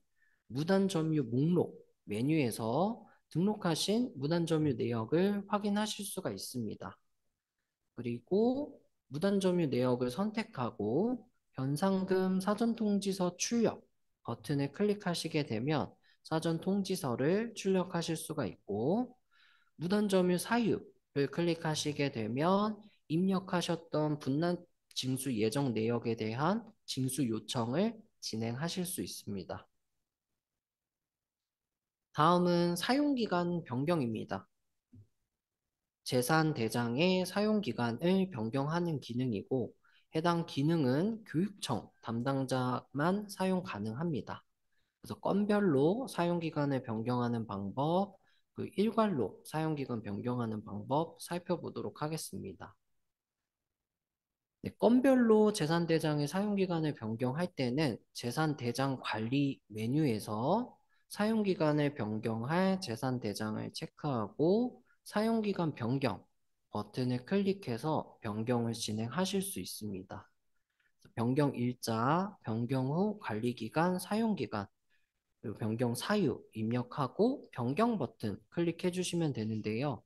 무단점유 목록 메뉴에서 등록하신 무단점유 내역을 확인하실 수가 있습니다. 그리고 무단점유 내역을 선택하고 현상금 사전통지서 출력 버튼을 클릭하시게 되면 사전 통지서를 출력하실 수가 있고, 무단점유 사유를 클릭하시게 되면 입력하셨던 분란 징수 예정 내역에 대한 징수 요청을 진행하실 수 있습니다. 다음은 사용기간 변경입니다. 재산 대장의 사용기간을 변경하는 기능이고, 해당 기능은 교육청 담당자만 사용 가능합니다. 그래서 건별로 사용기간을 변경하는 방법, 그 일괄로 사용기간 변경하는 방법 살펴보도록 하겠습니다. 네, 건별로 재산대장의 사용기간을 변경할 때는 재산대장 관리 메뉴에서 사용기간을 변경할 재산대장을 체크하고 사용기간 변경 버튼을 클릭해서 변경을 진행하실 수 있습니다. 변경 일자, 변경 후 관리기간, 사용기간, 그리고 변경 사유 입력하고 변경 버튼 클릭해 주시면 되는데요.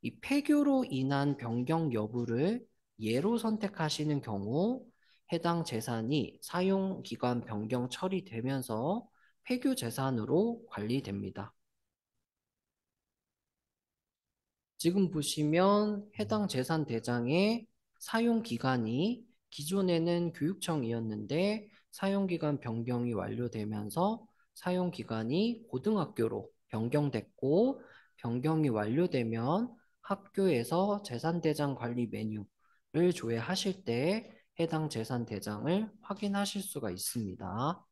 이 폐교로 인한 변경 여부를 예로 선택하시는 경우 해당 재산이 사용기간 변경 처리되면서 폐교 재산으로 관리됩니다. 지금 보시면 해당 재산 대장의 사용 기간이 기존에는 교육청이었는데 사용 기간 변경이 완료되면서 사용 기간이 고등학교로 변경됐고 변경이 완료되면 학교에서 재산 대장 관리 메뉴를 조회하실 때 해당 재산 대장을 확인하실 수가 있습니다.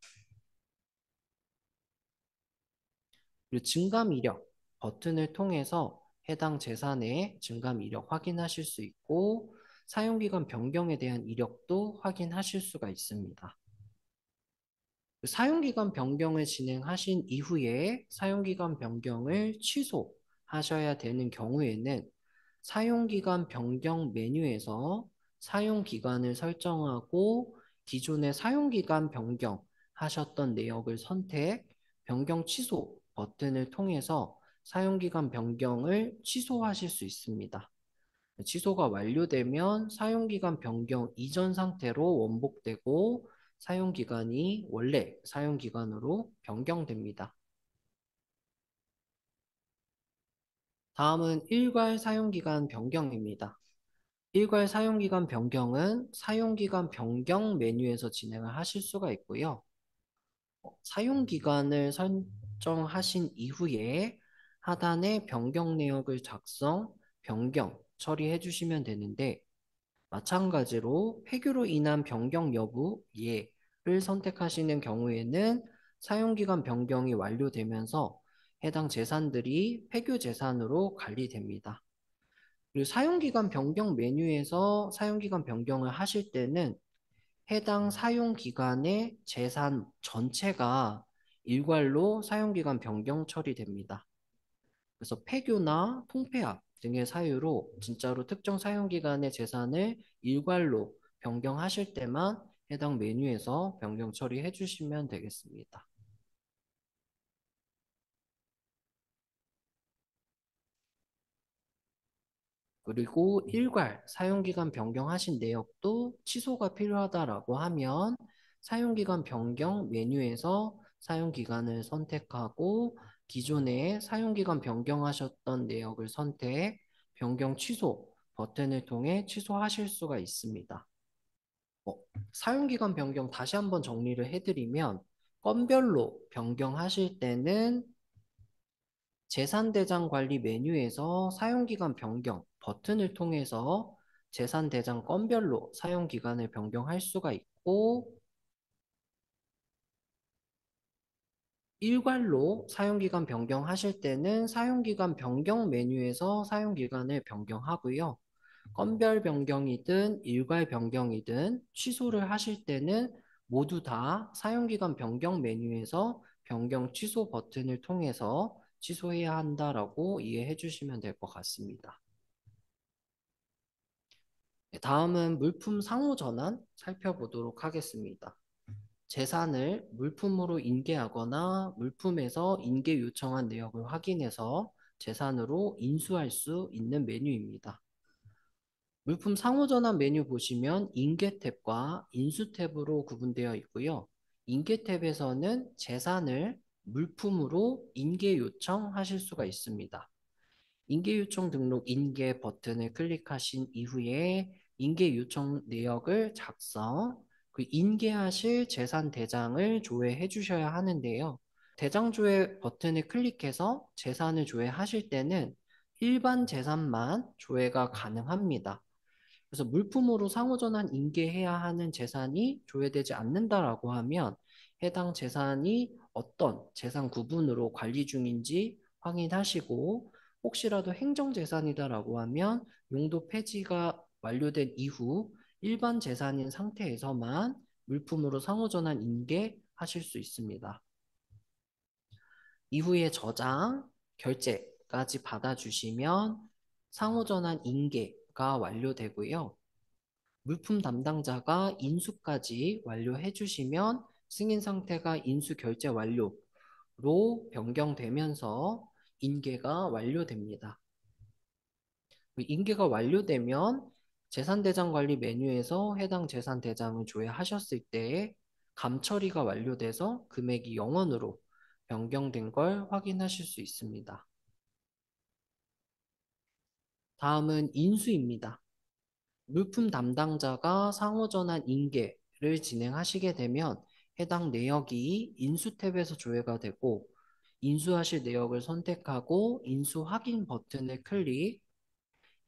그리고 증감 이력 버튼을 통해서 해당 재산의 증감 이력 확인하실 수 있고 사용기간 변경에 대한 이력도 확인하실 수가 있습니다. 사용기간 변경을 진행하신 이후에 사용기간 변경을 취소하셔야 되는 경우에는 사용기간 변경 메뉴에서 사용기간을 설정하고 기존의 사용기간 변경하셨던 내역을 선택, 변경 취소 버튼을 통해서 사용기간 변경을 취소하실 수 있습니다. 취소가 완료되면 사용기간 변경 이전 상태로 원복되고 사용기간이 원래 사용기간으로 변경됩니다. 다음은 일괄 사용기간 변경입니다. 일괄 사용기간 변경은 사용기간 변경 메뉴에서 진행을 하실 수가 있고요. 사용기간을 설정하신 이후에 하단에 변경 내역을 작성, 변경, 처리해 주시면 되는데 마찬가지로 폐교로 인한 변경 여부, 예를 선택하시는 경우에는 사용기간 변경이 완료되면서 해당 재산들이 폐교 재산으로 관리됩니다. 그리고 사용기간 변경 메뉴에서 사용기간 변경을 하실 때는 해당 사용기간의 재산 전체가 일괄로 사용기간 변경 처리됩니다. 그래서 폐교나 통폐합 등의 사유로 진짜로 특정 사용기간의 재산을 일괄로 변경하실 때만 해당 메뉴에서 변경 처리해 주시면 되겠습니다. 그리고 일괄 사용기간 변경하신 내역도 취소가 필요하다라고 하면 사용기간 변경 메뉴에서 사용기간을 선택하고 기존에 사용기간 변경하셨던 내역을 선택, 변경 취소 버튼을 통해 취소하실 수가 있습니다. 어, 사용기간 변경 다시 한번 정리를 해드리면 건별로 변경하실 때는 재산대장 관리 메뉴에서 사용기간 변경 버튼을 통해서 재산대장 건별로 사용기간을 변경할 수가 있고 일괄로 사용기간 변경하실 때는 사용기간 변경 메뉴에서 사용기간을 변경하고요. 건별 변경이든 일괄 변경이든 취소를 하실 때는 모두 다 사용기간 변경 메뉴에서 변경 취소 버튼을 통해서 취소해야 한다라고 이해해 주시면 될 것 같습니다. 네, 다음은 물품 상호 전환 살펴보도록 하겠습니다. 재산을 물품으로 인계하거나 물품에서 인계 요청한 내역을 확인해서 재산으로 인수할 수 있는 메뉴입니다. 물품 상호 전환 메뉴 보시면 인계 탭과 인수 탭으로 구분되어 있고요. 인계 탭에서는 재산을 물품으로 인계 요청하실 수가 있습니다. 인계 요청 등록 인계 버튼을 클릭하신 이후에 인계 요청 내역을 작성, 그 인계하실 재산 대장을 조회해 주셔야 하는데요. 대장 조회 버튼을 클릭해서 재산을 조회하실 때는 일반 재산만 조회가 가능합니다. 그래서 물품으로 상호전환 인계해야 하는 재산이 조회되지 않는다라고 하면 해당 재산이 어떤 재산 구분으로 관리 중인지 확인하시고 혹시라도 행정재산이다라고 하면 용도 폐지가 완료된 이후 일반 재산인 상태에서만 물품으로 상호전환 인계하실 수 있습니다. 이후에 저장, 결제까지 받아주시면 상호전환 인계가 완료되고요. 물품 담당자가 인수까지 완료해 주시면 승인 상태가 인수 결제 완료로 변경되면서 인계가 완료됩니다. 인계가 완료되면 재산대장 관리 메뉴에서 해당 재산대장을 조회하셨을 때 감처리가 완료돼서 금액이 0원으로 변경된 걸 확인하실 수 있습니다. 다음은 인수입니다. 물품 담당자가 상호전환 인계를 진행하시게 되면 해당 내역이 인수 탭에서 조회가 되고 인수하실 내역을 선택하고 인수 확인 버튼을 클릭,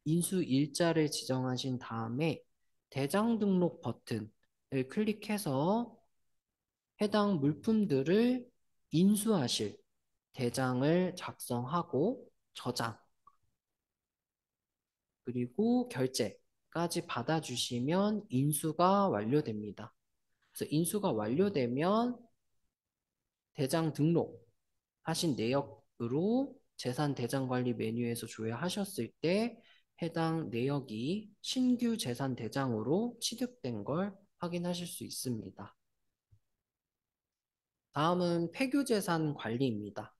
인수 일자를 지정하신 다음에 대장 등록 버튼을 클릭해서 해당 물품들을 인수하실 대장을 작성하고 저장, 그리고 결제까지 받아주시면 인수가 완료됩니다. 그래서 인수가 완료되면 대장 등록하신 내역으로 재산 대장 관리 메뉴에서 조회하셨을 때 해당 내역이 신규 재산 대장으로 취득된 걸 확인하실 수 있습니다. 다음은 폐교재산 관리입니다.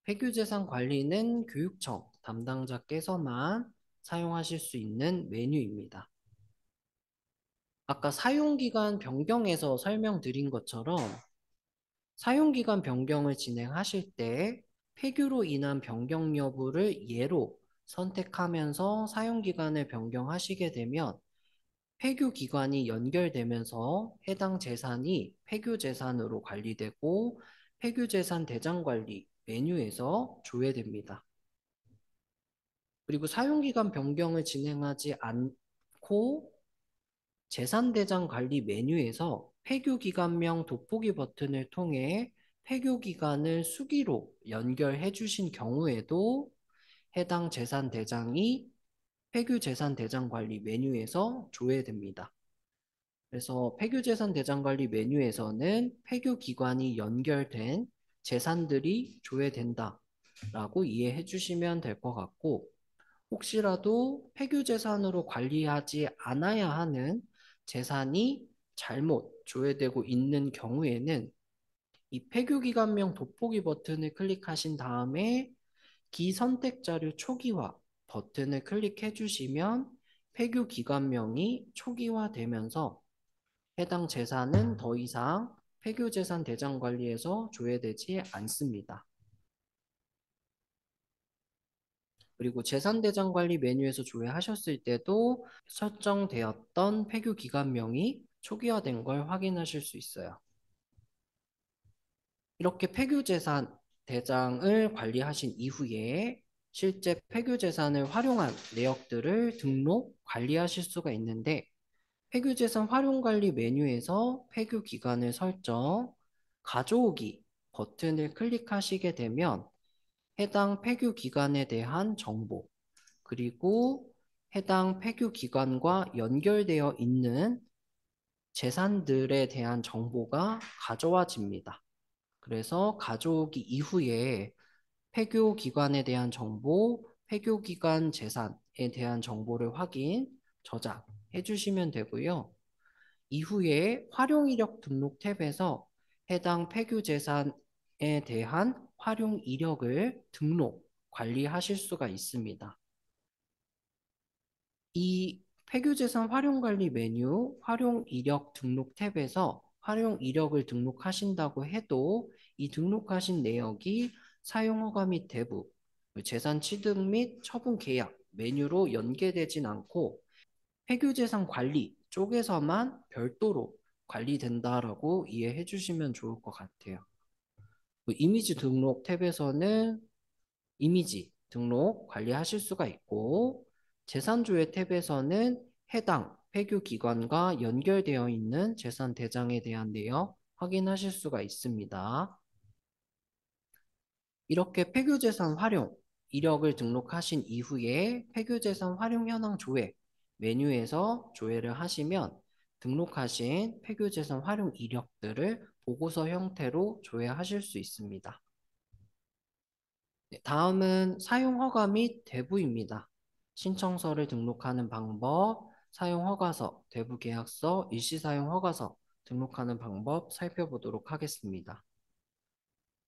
폐교재산 관리는 교육청 담당자께서만 사용하실 수 있는 메뉴입니다. 아까 사용기간 변경에서 설명드린 것처럼 사용기간 변경을 진행하실 때 폐교로 인한 변경 여부를 예로 선택하면서 사용기간을 변경하시게 되면 폐교기관이 연결되면서 해당 재산이 폐교재산으로 관리되고 폐교재산 대장관리 메뉴에서 조회됩니다. 그리고 사용기간 변경을 진행하지 않고 재산대장 관리 메뉴에서 폐교기간명 돋보기 버튼을 통해 폐교기간을 수기로 연결해 주신 경우에도 해당 재산대장이 폐교재산대장 관리 메뉴에서 조회됩니다. 그래서 폐교재산대장 관리 메뉴에서는 폐교기관이 연결된 재산들이 조회된다 라고 이해해 주시면 될 것 같고, 혹시라도 폐교재산으로 관리하지 않아야 하는 재산이 잘못 조회되고 있는 경우에는 이 폐교기간명 돋보기 버튼을 클릭하신 다음에 기선택 자료 초기화 버튼을 클릭해 주시면 폐교기간명이 초기화되면서 해당 재산은 더 이상 폐교재산 대장 관리에서 조회되지 않습니다. 그리고 재산대장 관리 메뉴에서 조회하셨을 때도 설정되었던 폐교 기간명이 초기화된 걸 확인하실 수 있어요. 이렇게 폐교재산 대장을 관리하신 이후에 실제 폐교재산을 활용한 내역들을 등록, 관리하실 수가 있는데 폐교재산 활용관리 메뉴에서 폐교기간을 설정, 가져오기 버튼을 클릭하시게 되면 해당 폐교기간에 대한 정보, 그리고 해당 폐교 기관과 연결되어 있는 재산들에 대한 정보가 가져와집니다. 그래서 가져오기 이후에 폐교 기관에 대한 정보, 폐교 기관 재산에 대한 정보를 확인, 저장해 주시면 되고요. 이후에 활용 이력 등록 탭에서 해당 폐교 재산에 대한 활용 이력을 등록, 관리하실 수가 있습니다. 이 폐교재산 활용관리 메뉴 활용 이력 등록 탭에서 활용 이력을 등록하신다고 해도 이 등록하신 내역이 사용허가 및 대부, 재산 취득 및 처분 계약 메뉴로 연계되진 않고 회교재산 관리 쪽에서만 별도로 관리된다라고 이해해 주시면 좋을 것 같아요. 이미지 등록 탭에서는 이미지 등록 관리하실 수가 있고 재산조회 탭에서는 해당 회교기관과 연결되어 있는 재산 대장에 대한 내역 확인하실 수가 있습니다. 이렇게 폐교재산 활용 이력을 등록하신 이후에 폐교재산 활용 현황 조회 메뉴에서 조회를 하시면 등록하신 폐교재산 활용 이력들을 보고서 형태로 조회하실 수 있습니다. 네, 다음은 사용허가 및 대부입니다. 신청서를 등록하는 방법, 사용허가서, 대부계약서, 일시사용허가서 등록하는 방법 살펴보도록 하겠습니다.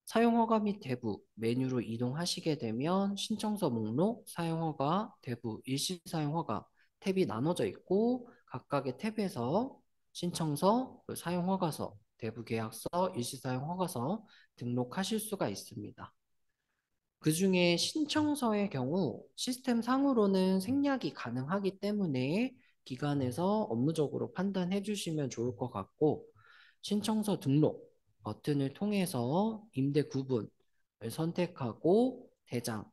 사용허가 및 대부 메뉴로 이동하시게 되면 신청서 목록, 사용허가, 대부, 일시사용허가 탭이 나눠져 있고 각각의 탭에서 신청서, 사용허가서, 대부계약서, 일시사용허가서 등록하실 수가 있습니다. 그 중에 신청서의 경우 시스템 상으로는 생략이 가능하기 때문에 기관에서 업무적으로 판단해 주시면 좋을 것 같고 신청서 등록 버튼을 통해서 임대 구분을 선택하고 대장을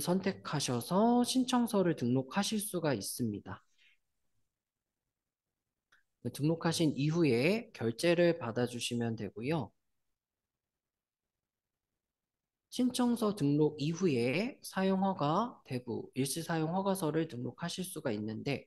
선택하셔서 신청서를 등록하실 수가 있습니다. 등록하신 이후에 결제를 받아주시면 되고요. 신청서 등록 이후에 사용허가, 대부, 일시사용허가서를 등록하실 수가 있는데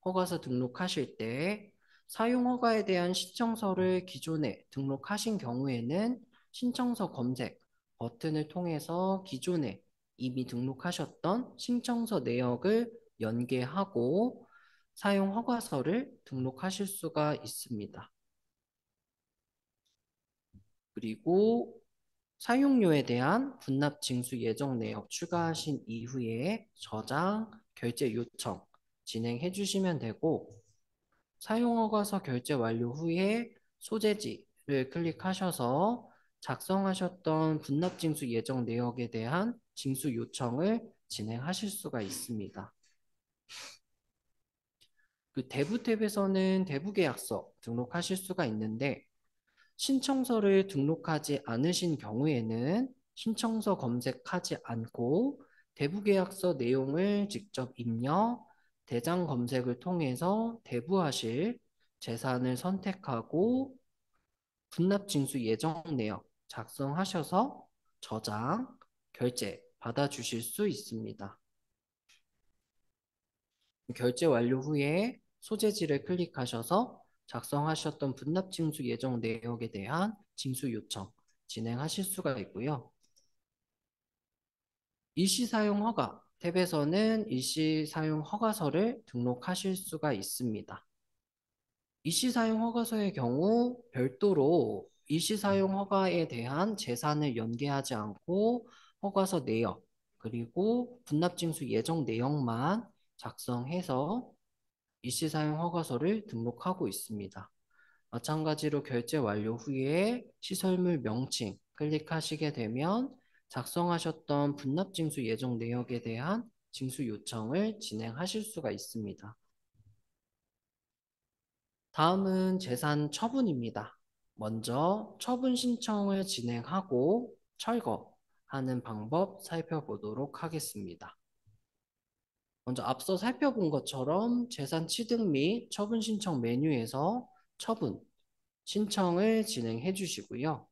허가서 등록하실 때 사용허가에 대한 신청서를 기존에 등록하신 경우에는 신청서 검색 버튼을 통해서 기존에 이미 등록하셨던 신청서 내역을 연계하고 사용허가서를 등록하실 수가 있습니다. 그리고 사용료에 대한 분납 징수 예정 내역 추가하신 이후에 저장, 결제 요청 진행해 주시면 되고 사용허가서 결제 완료 후에 소재지를 클릭하셔서 작성하셨던 분납 징수 예정 내역에 대한 징수 요청을 진행하실 수가 있습니다. 그 대부 탭에서는 대부 계약서 등록하실 수가 있는데 신청서를 등록하지 않으신 경우에는 신청서 검색하지 않고 대부계약서 내용을 직접 입력, 대장 검색을 통해서 대부하실 재산을 선택하고 분납징수 예정 내역 작성하셔서 저장, 결제 받아주실 수 있습니다. 결제 완료 후에 소재지를 클릭하셔서 작성하셨던 분납징수 예정 내역에 대한 징수 요청 진행하실 수가 있고요. 일시사용 허가 탭에서는 일시사용 허가서를 등록하실 수가 있습니다. 일시사용 허가서의 경우 별도로 일시사용 허가에 대한 재산을 연계하지 않고 허가서 내역 그리고 분납징수 예정 내역만 작성해서 일시사용 허가서를 등록하고 있습니다. 마찬가지로 결제 완료 후에 시설물 명칭 클릭하시게 되면 작성하셨던 분납징수 예정 내역에 대한 징수 요청을 진행하실 수가 있습니다. 다음은 재산 처분입니다. 먼저 처분 신청을 진행하고 철거하는 방법 살펴보도록 하겠습니다. 먼저 앞서 살펴본 것처럼 재산 취득 및 처분 신청 메뉴에서 처분 신청을 진행해 주시고요.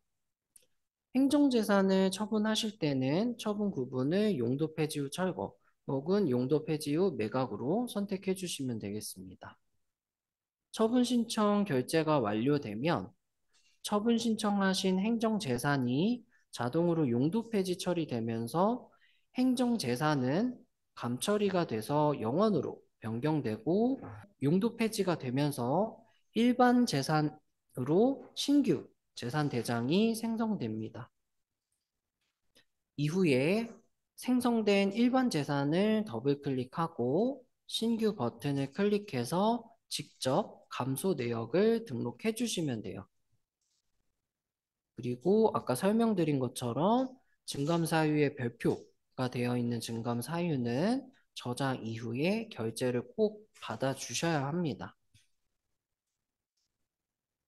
행정재산을 처분하실 때는 처분 구분을 용도 폐지 후 철거 혹은 용도 폐지 후 매각으로 선택해 주시면 되겠습니다. 처분 신청 결제가 완료되면 처분 신청하신 행정재산이 자동으로 용도 폐지 처리되면서 행정재산은 감처리가 돼서 영원으로 변경되고 용도 폐지가 되면서 일반 재산으로 신규 재산 대장이 생성됩니다. 이후에 생성된 일반 재산을 더블 클릭하고 신규 버튼을 클릭해서 직접 감소 내역을 등록해 주시면 돼요. 그리고 아까 설명드린 것처럼 증감 사유의 별표가 되어 있는 증감 사유는 저장 이후에 결제를 꼭 받아주셔야 합니다.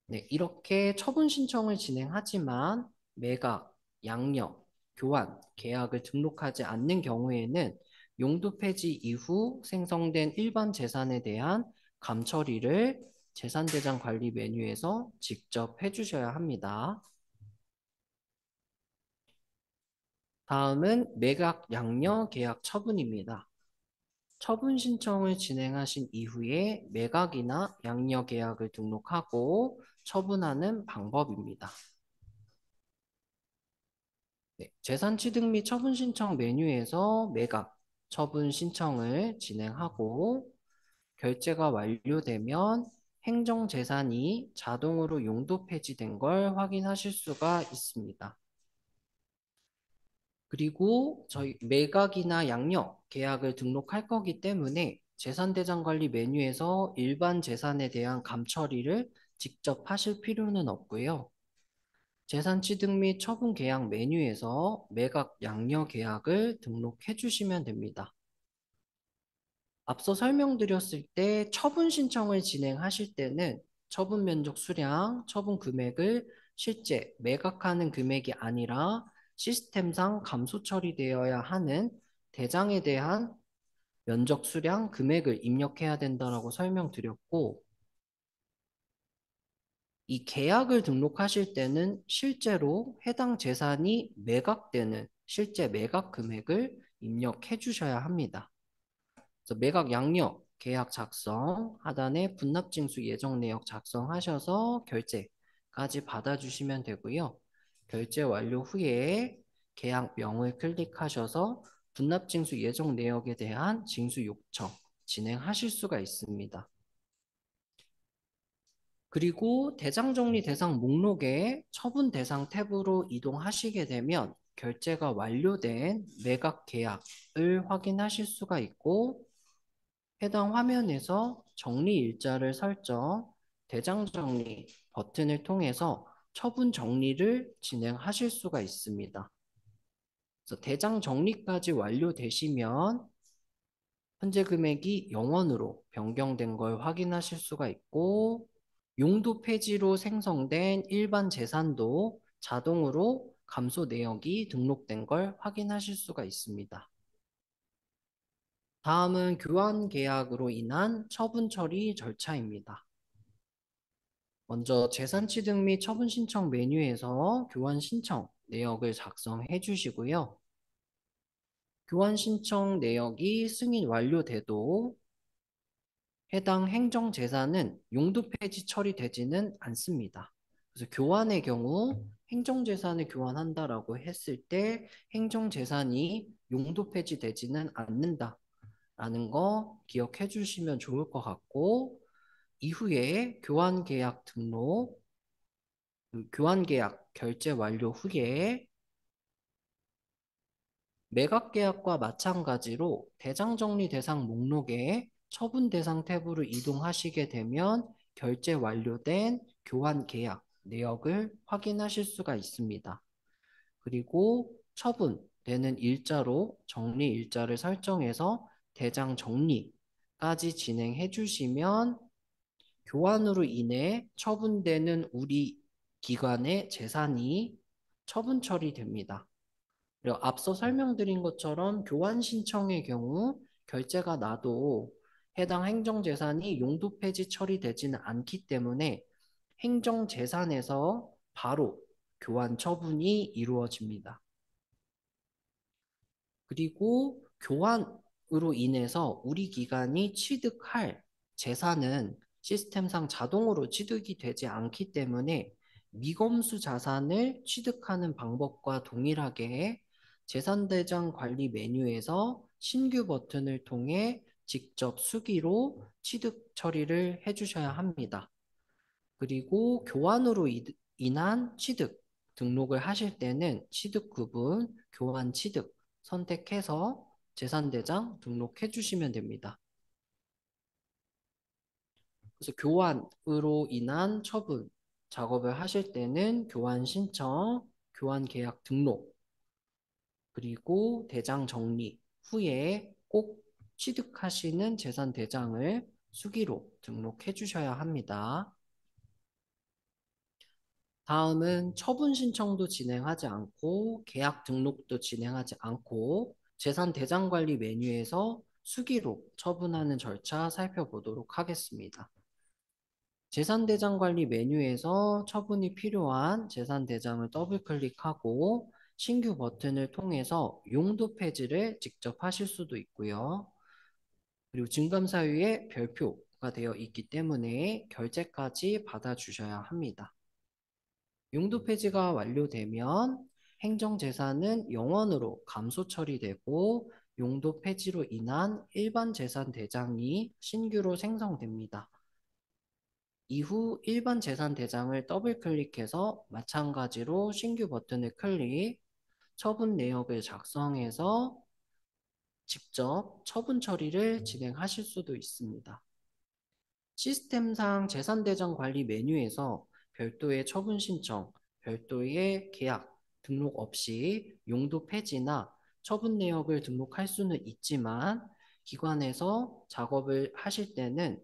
네, 이렇게 처분 신청을 진행하지만 매각, 양력, 교환, 계약을 등록하지 않는 경우에는 용도 폐지 이후 생성된 일반 재산에 대한 감처리를 재산대장 관리 메뉴에서 직접 해주셔야 합니다. 다음은 매각 양력 계약 처분입니다. 처분 신청을 진행하신 이후에 매각이나 양력 계약을 등록하고 처분하는 방법입니다. 네, 재산 취득 및 처분 신청 메뉴에서 매각, 처분 신청을 진행하고 결제가 완료되면 행정 재산이 자동으로 용도 폐지된 걸 확인하실 수가 있습니다. 그리고 저희 매각이나 양력 계약을 등록할 거기 때문에 재산대장 관리 메뉴에서 일반 재산에 대한 감처리를 직접 하실 필요는 없고요. 재산 취득 및 처분 계약 메뉴에서 매각 양력 계약을 등록해 주시면 됩니다. 앞서 설명드렸을 때 처분 신청을 진행하실 때는 처분 면적 수량, 처분 금액을 실제 매각하는 금액이 아니라 시스템상 감소 처리되어야 하는 대장에 대한 면적 수량 금액을 입력해야 된다고 설명드렸고, 이 계약을 등록하실 때는 실제로 해당 재산이 매각되는 실제 매각 금액을 입력해 주셔야 합니다. 그래서 매각 양력, 계약 작성, 하단에 분납징수 예정 내역 작성하셔서 결제까지 받아주시면 되고요. 결제 완료 후에 계약명을 클릭하셔서 분납징수 예정 내역에 대한 징수 요청 진행하실 수가 있습니다. 그리고 대장정리 대상 목록에 처분 대상 탭으로 이동하시게 되면 결제가 완료된 매각 계약을 확인하실 수가 있고 해당 화면에서 정리 일자를 설정, 대장 정리 버튼을 통해서 처분 정리를 진행하실 수가 있습니다. 그래서 대장 정리까지 완료되시면 현재 금액이 0원으로 변경된 걸 확인하실 수가 있고 용도 폐지로 생성된 일반 재산도 자동으로 감소 내역이 등록된 걸 확인하실 수가 있습니다. 다음은 교환 계약으로 인한 처분 처리 절차입니다. 먼저 재산 취득 및 처분 신청 메뉴에서 교환 신청 내역을 작성해 주시고요. 교환 신청 내역이 승인 완료돼도 해당 행정 재산은 용도 폐지 처리되지는 않습니다. 그래서 교환의 경우 행정 재산을 교환한다라고 했을 때 행정 재산이 용도 폐지되지는 않는다라는 거 기억해 주시면 좋을 것 같고 이후에 교환 계약 등록, 교환 계약 결제 완료 후에 매각 계약과 마찬가지로 대장 정리 대상 목록에 처분 대상 탭으로 이동하시게 되면 결제 완료된 교환 계약 내역을 확인하실 수가 있습니다. 그리고 처분되는 일자로 정리 일자를 설정해서 대장 정리까지 진행해 주시면 교환으로 인해 처분되는 우리 기관의 재산이 처분 처리됩니다. 그리고 앞서 설명드린 것처럼 교환 신청의 경우 결제가 나도 해당 행정재산이 용도 폐지 처리되지는 않기 때문에 행정재산에서 바로 교환 처분이 이루어집니다. 그리고 교환으로 인해서 우리 기관이 취득할 재산은 시스템상 자동으로 취득이 되지 않기 때문에 미검수 자산을 취득하는 방법과 동일하게 재산대장 관리 메뉴에서 신규 버튼을 통해 직접 수기로 취득 처리를 해주셔야 합니다. 그리고 교환으로 인한 취득 등록을 하실 때는 취득 구분, 교환 취득 선택해서 재산대장 등록해 주시면 됩니다. 그래서 교환으로 인한 처분, 작업을 하실 때는 교환 신청, 교환 계약 등록, 그리고 대장 정리 후에 꼭 취득하시는 재산 대장을 수기로 등록해 주셔야 합니다. 다음은 처분 신청도 진행하지 않고 계약 등록도 진행하지 않고 재산 대장 관리 메뉴에서 수기로 처분하는 절차 살펴보도록 하겠습니다. 재산 대장 관리 메뉴에서 처분이 필요한 재산 대장을 더블 클릭하고 신규 버튼을 통해서 용도 폐지를 직접 하실 수도 있고요. 그리고 증감사유에 별표가 되어 있기 때문에 결제까지 받아주셔야 합니다. 용도 폐지가 완료되면 행정재산은 영원으로 감소 처리되고 용도 폐지로 인한 일반 재산 대장이 신규로 생성됩니다. 이후 일반 재산 대장을 더블 클릭해서 마찬가지로 신규 버튼을 클릭, 처분 내역을 작성해서 직접 처분 처리를 진행하실 수도 있습니다. 시스템상 재산대장 관리 메뉴에서 별도의 처분 신청, 별도의 계약, 등록 없이 용도 폐지나 처분 내역을 등록할 수는 있지만 기관에서 작업을 하실 때는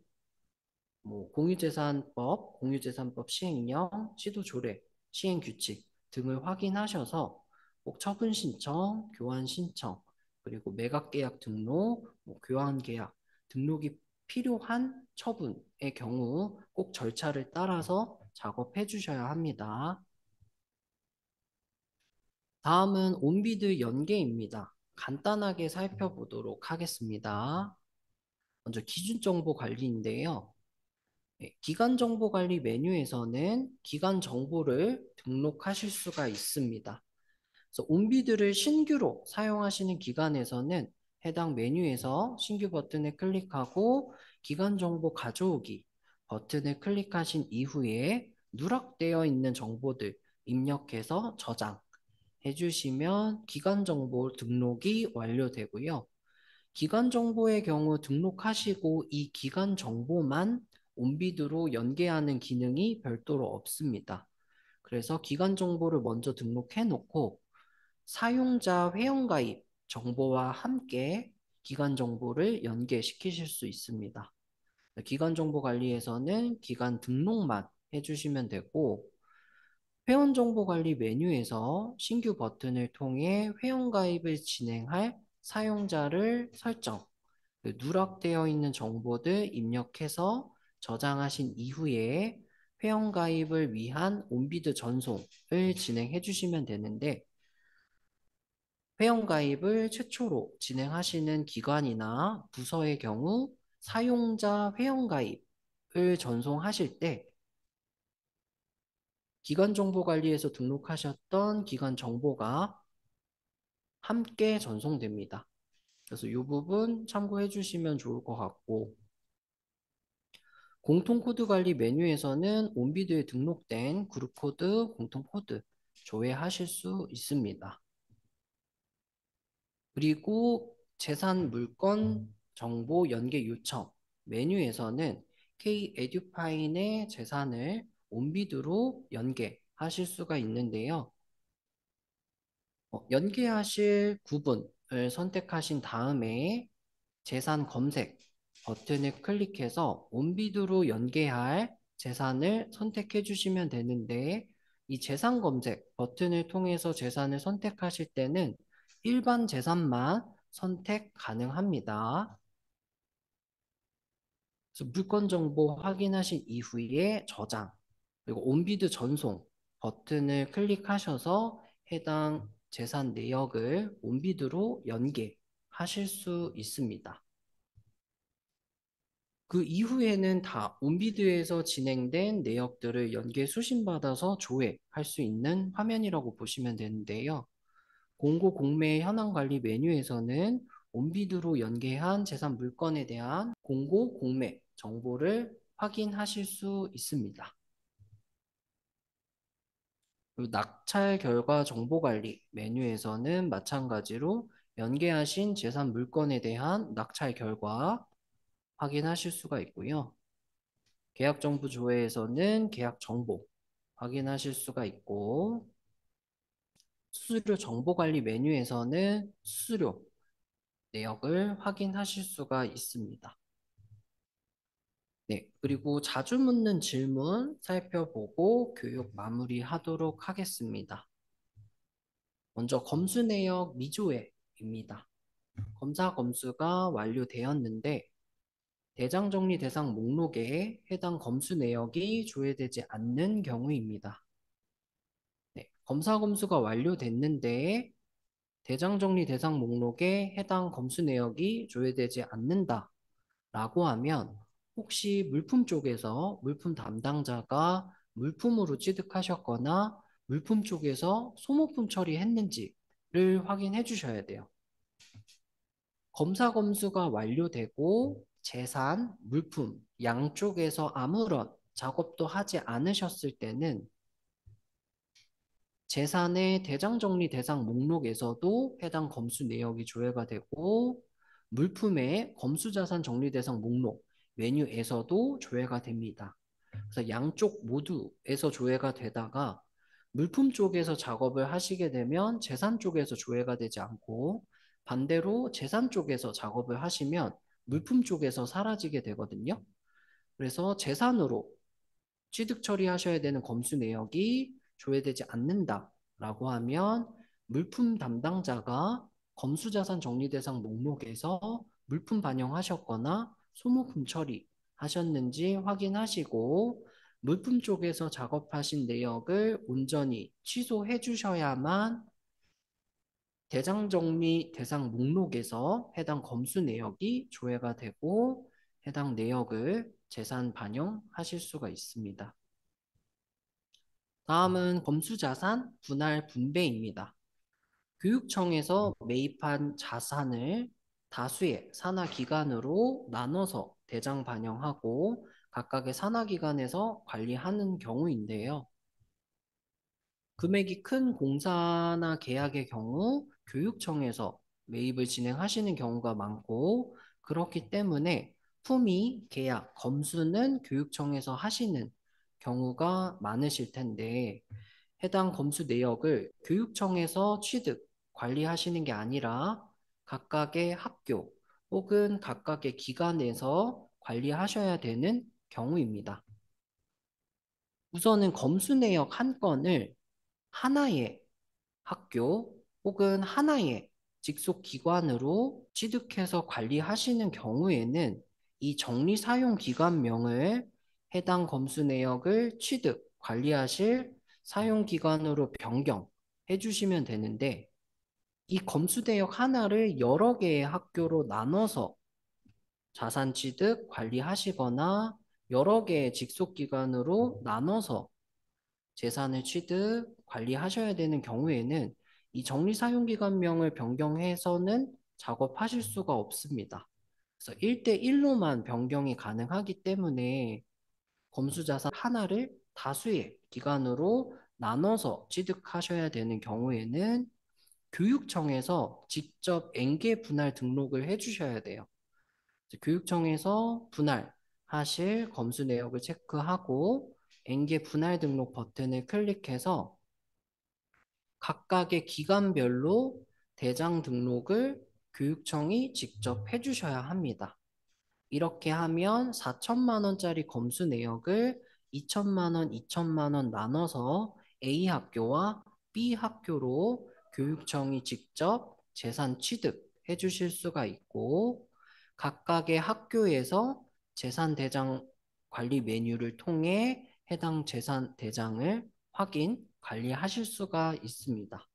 공유재산법 시행령, 시도조례, 시행규칙 등을 확인하셔서 꼭 처분 신청, 교환 신청, 그리고 매각계약 등록, 교환계약 등록이 필요한 처분의 경우 꼭 절차를 따라서 작업해 주셔야 합니다. 다음은 온비드 연계입니다. 간단하게 살펴보도록 하겠습니다. 먼저 기준정보 관리인데요. 네, 기간정보관리 메뉴에서는 기간 정보를 등록하실 수가 있습니다. 그래서 온비드를 신규로 사용하시는 기간에서는 해당 메뉴에서 신규 버튼을 클릭하고 기간 정보 가져오기 버튼을 클릭하신 이후에 누락되어 있는 정보들 입력해서 저장해 주시면 기간 정보 등록이 완료되고요. 기간 정보의 경우 등록하시고 이 기간 정보만 온비드로 연계하는 기능이 별도로 없습니다. 그래서 기간 정보를 먼저 등록해 놓고 사용자 회원가입 정보와 함께 기간 정보를 연계시키실 수 있습니다. 기간 정보 관리에서는 기간 등록만 해주시면 되고 회원정보관리 메뉴에서 신규 버튼을 통해 회원가입을 진행할 사용자를 설정, 누락되어 있는 정보들 입력해서 저장하신 이후에 회원가입을 위한 온비드 전송을 진행해 주시면 되는데 회원가입을 최초로 진행하시는 기관이나 부서의 경우 사용자 회원가입을 전송하실 때 기관정보관리에서 등록하셨던 기관 정보가 함께 전송됩니다. 그래서 이 부분 참고해 주시면 좋을 것 같고 공통코드 관리 메뉴에서는 온비드에 등록된 그룹코드, 공통코드 조회하실 수 있습니다. 그리고 재산 물건 정보 연계 요청 메뉴에서는 K-에듀파인의 재산을 온비드로 연계하실 수가 있는데요. 연계하실 구분을 선택하신 다음에 재산 검색 버튼을 클릭해서 온비드로 연계할 재산을 선택해 주시면 되는데 이 재산 검색 버튼을 통해서 재산을 선택하실 때는 일반 재산만 선택 가능합니다. 그래서 물건 정보 확인하신 이후에 저장 그리고 온비드 전송 버튼을 클릭하셔서 해당 재산 내역을 온비드로 연계하실 수 있습니다. 그 이후에는 다 온비드에서 진행된 내역들을 연계 수신받아서 조회할 수 있는 화면이라고 보시면 되는데요. 공고 공매 현황 관리 메뉴에서는 온비드로 연계한 재산 물건에 대한 공고 공매 정보를 확인하실 수 있습니다. 그리고 낙찰 결과 정보 관리 메뉴에서는 마찬가지로 연계하신 재산 물건에 대한 낙찰 결과 확인하실 수가 있고요. 계약 정보 조회에서는 계약 정보, 확인하실 수가 있고, 수수료 정보관리 메뉴에서는 수수료 내역을 확인하실 수가 있습니다. 네, 그리고 자주 묻는 질문 살펴보고 교육 마무리하도록 하겠습니다. 먼저 검수 내역 미조회입니다. 검사 검수가 완료되었는데 대장 정리 대상 목록에 해당 검수 내역이 조회되지 않는 경우입니다. 네, 검사 검수가 완료됐는데 대장 정리 대상 목록에 해당 검수 내역이 조회되지 않는다 라고 하면 혹시 물품 쪽에서 물품 담당자가 물품으로 취득하셨거나 물품 쪽에서 소모품 처리했는지를 확인해 주셔야 돼요. 검사 검수가 완료되고 재산, 물품 양쪽에서 아무런 작업도 하지 않으셨을 때는 재산의 대장 정리 대상 목록에서도 해당 검수 내역이 조회가 되고 물품의 검수 자산 정리 대상 목록 메뉴에서도 조회가 됩니다. 그래서 양쪽 모두에서 조회가 되다가 물품 쪽에서 작업을 하시게 되면 재산 쪽에서 조회가 되지 않고 반대로 재산 쪽에서 작업을 하시면 물품 쪽에서 사라지게 되거든요. 그래서 재산으로 취득 처리하셔야 되는 검수 내역이 조회되지 않는다라고 하면 물품 담당자가 검수자산 정리대상 목록에서 물품 반영하셨거나 소모품 처리하셨는지 확인하시고 물품 쪽에서 작업하신 내역을 온전히 취소해 주셔야만 대장 정리 대상 목록에서 해당 검수 내역이 조회가 되고 해당 내역을 재산 반영하실 수가 있습니다. 다음은 검수자산 분할 분배입니다. 교육청에서 매입한 자산을 다수의 산하기관으로 나눠서 대장 반영하고 각각의 산하기관에서 관리하는 경우인데요. 금액이 큰 공사나 계약의 경우 교육청에서 매입을 진행하시는 경우가 많고 그렇기 때문에 품위, 계약, 검수는 교육청에서 하시는 경우가 많으실 텐데 해당 검수 내역을 교육청에서 취득, 관리하시는 게 아니라 각각의 학교 혹은 각각의 기관에서 관리하셔야 되는 경우입니다. 우선은 검수 내역 한 건을 하나의 학교 혹은 하나의 직속 기관으로 취득해서 관리하시는 경우에는 이 정리 사용 기관명을 해당 검수 내역을 취득, 관리하실 사용 기관으로 변경해 주시면 되는데 이 검수 내역 하나를 여러 개의 학교로 나눠서 자산 취득, 관리하시거나 여러 개의 직속 기관으로 나눠서 재산을 취득, 관리하셔야 되는 경우에는 이 정리사용기관명을 변경해서는 작업하실 수가 없습니다. 그래서 1대1로만 변경이 가능하기 때문에 검수자산 하나를 다수의 기관으로 나눠서 취득하셔야 되는 경우에는 교육청에서 직접 엔개 분할 등록을 해주셔야 돼요. 교육청에서 분할하실 검수 내역을 체크하고 엔개 분할 등록 버튼을 클릭해서 각각의 기관별로 대장 등록을 교육청이 직접 해주셔야 합니다. 이렇게 하면 4천만 원짜리 검수 내역을 2천만 원, 2천만 원 나눠서 A 학교와 B 학교로 교육청이 직접 재산 취득해 주실 수가 있고 각각의 학교에서 재산 대장 관리 메뉴를 통해 해당 재산 대장을 확인, 관리하실 수가 있습니다.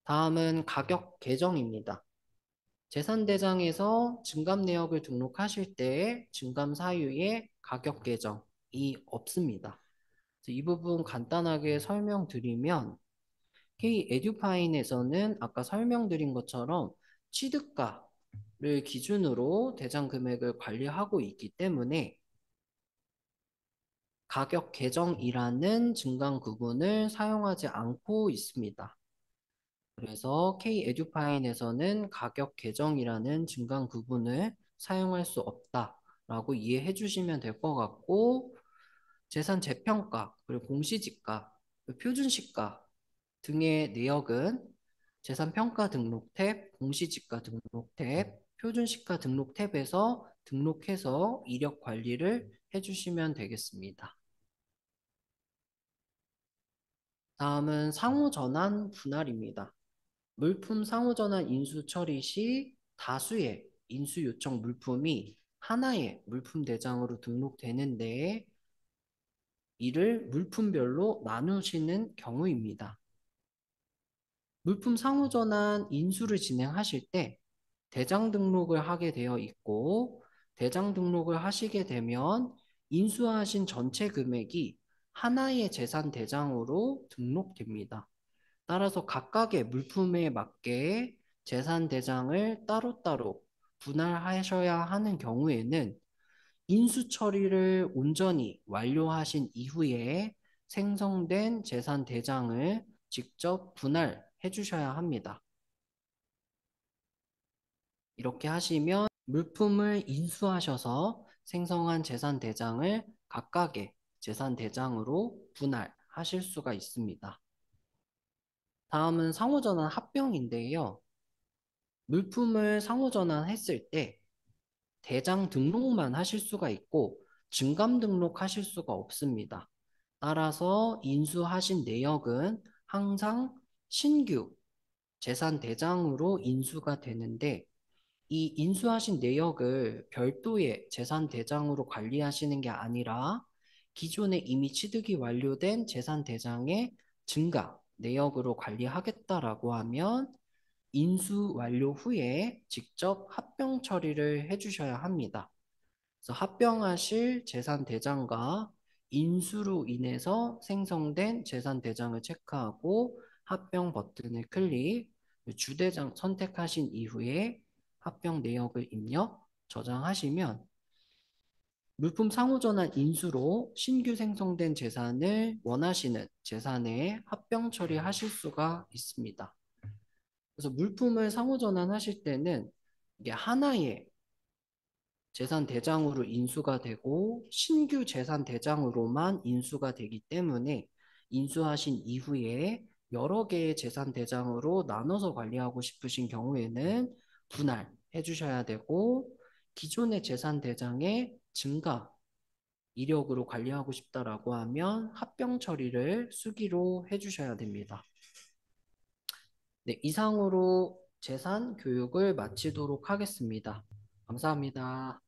다음은 가격 계정입니다. 재산대장에서 증감 내역을 등록하실 때 증감 사유에 가격 계정이 없습니다. 이 부분 간단하게 설명드리면 K 에듀파인에서는 아까 설명드린 것처럼 취득가를 기준으로 대장 금액을 관리하고 있기 때문에 가격 계정이라는 증감 구분을 사용하지 않고 있습니다. 그래서 K 에듀파인에서는 가격 계정이라는 증감 구분을 사용할 수 없다라고 이해해 주시면 될 것 같고 재산 재평가, 그리고 공시지가, 표준시가 등의 내역은 재산평가 등록 탭, 공시지가 등록 탭, 표준시가 등록 탭에서 등록해서 이력 관리를 해주시면 되겠습니다. 다음은 상호전환 분할입니다. 물품 상호전환 인수 처리 시 다수의 인수 요청 물품이 하나의 물품 대장으로 등록되는데 이를 물품별로 나누시는 경우입니다. 물품 상호전환 인수를 진행하실 때 대장 등록을 하게 되어 있고 대장 등록을 하시게 되면 인수하신 전체 금액이 하나의 재산 대장으로 등록됩니다. 따라서 각각의 물품에 맞게 재산 대장을 따로따로 분할하셔야 하는 경우에는 인수 처리를 온전히 완료하신 이후에 생성된 재산 대장을 직접 분할해 주셔야 합니다. 이렇게 하시면 물품을 인수하셔서 생성한 재산 대장을 각각의 재산 대장으로 분할하실 수가 있습니다. 다음은 상호전환 합병인데요. 물품을 상호전환했을 때 대장 등록만 하실 수가 있고 증감 등록하실 수가 없습니다. 따라서 인수하신 내역은 항상 신규 재산 대장으로 인수가 되는데 이 인수하신 내역을 별도의 재산 대장으로 관리하시는 게 아니라 기존에 이미 취득이 완료된 재산 대장의 증가 내역으로 관리하겠다라고 하면 인수 완료 후에 직접 합병 처리를 해주셔야 합니다. 그래서 합병하실 재산 대장과 인수로 인해서 생성된 재산 대장을 체크하고 합병 버튼을 클릭, 주대장 선택하신 이후에 합병 내역을 입력, 저장하시면 물품 상호전환 인수로 신규 생성된 재산을 원하시는 재산에 합병 처리하실 수가 있습니다. 그래서 물품을 상호전환하실 때는 이게 하나의 재산 대장으로 인수가 되고 신규 재산 대장으로만 인수가 되기 때문에 인수하신 이후에 여러 개의 재산 대장으로 나눠서 관리하고 싶으신 경우에는 분할해 주셔야 되고 기존의 재산 대장의 증가 이력으로 관리하고 싶다라고 하면 합병 처리를 수기로 해 주셔야 됩니다. 네, 이상으로 재산 교육을 마치도록 하겠습니다. 감사합니다.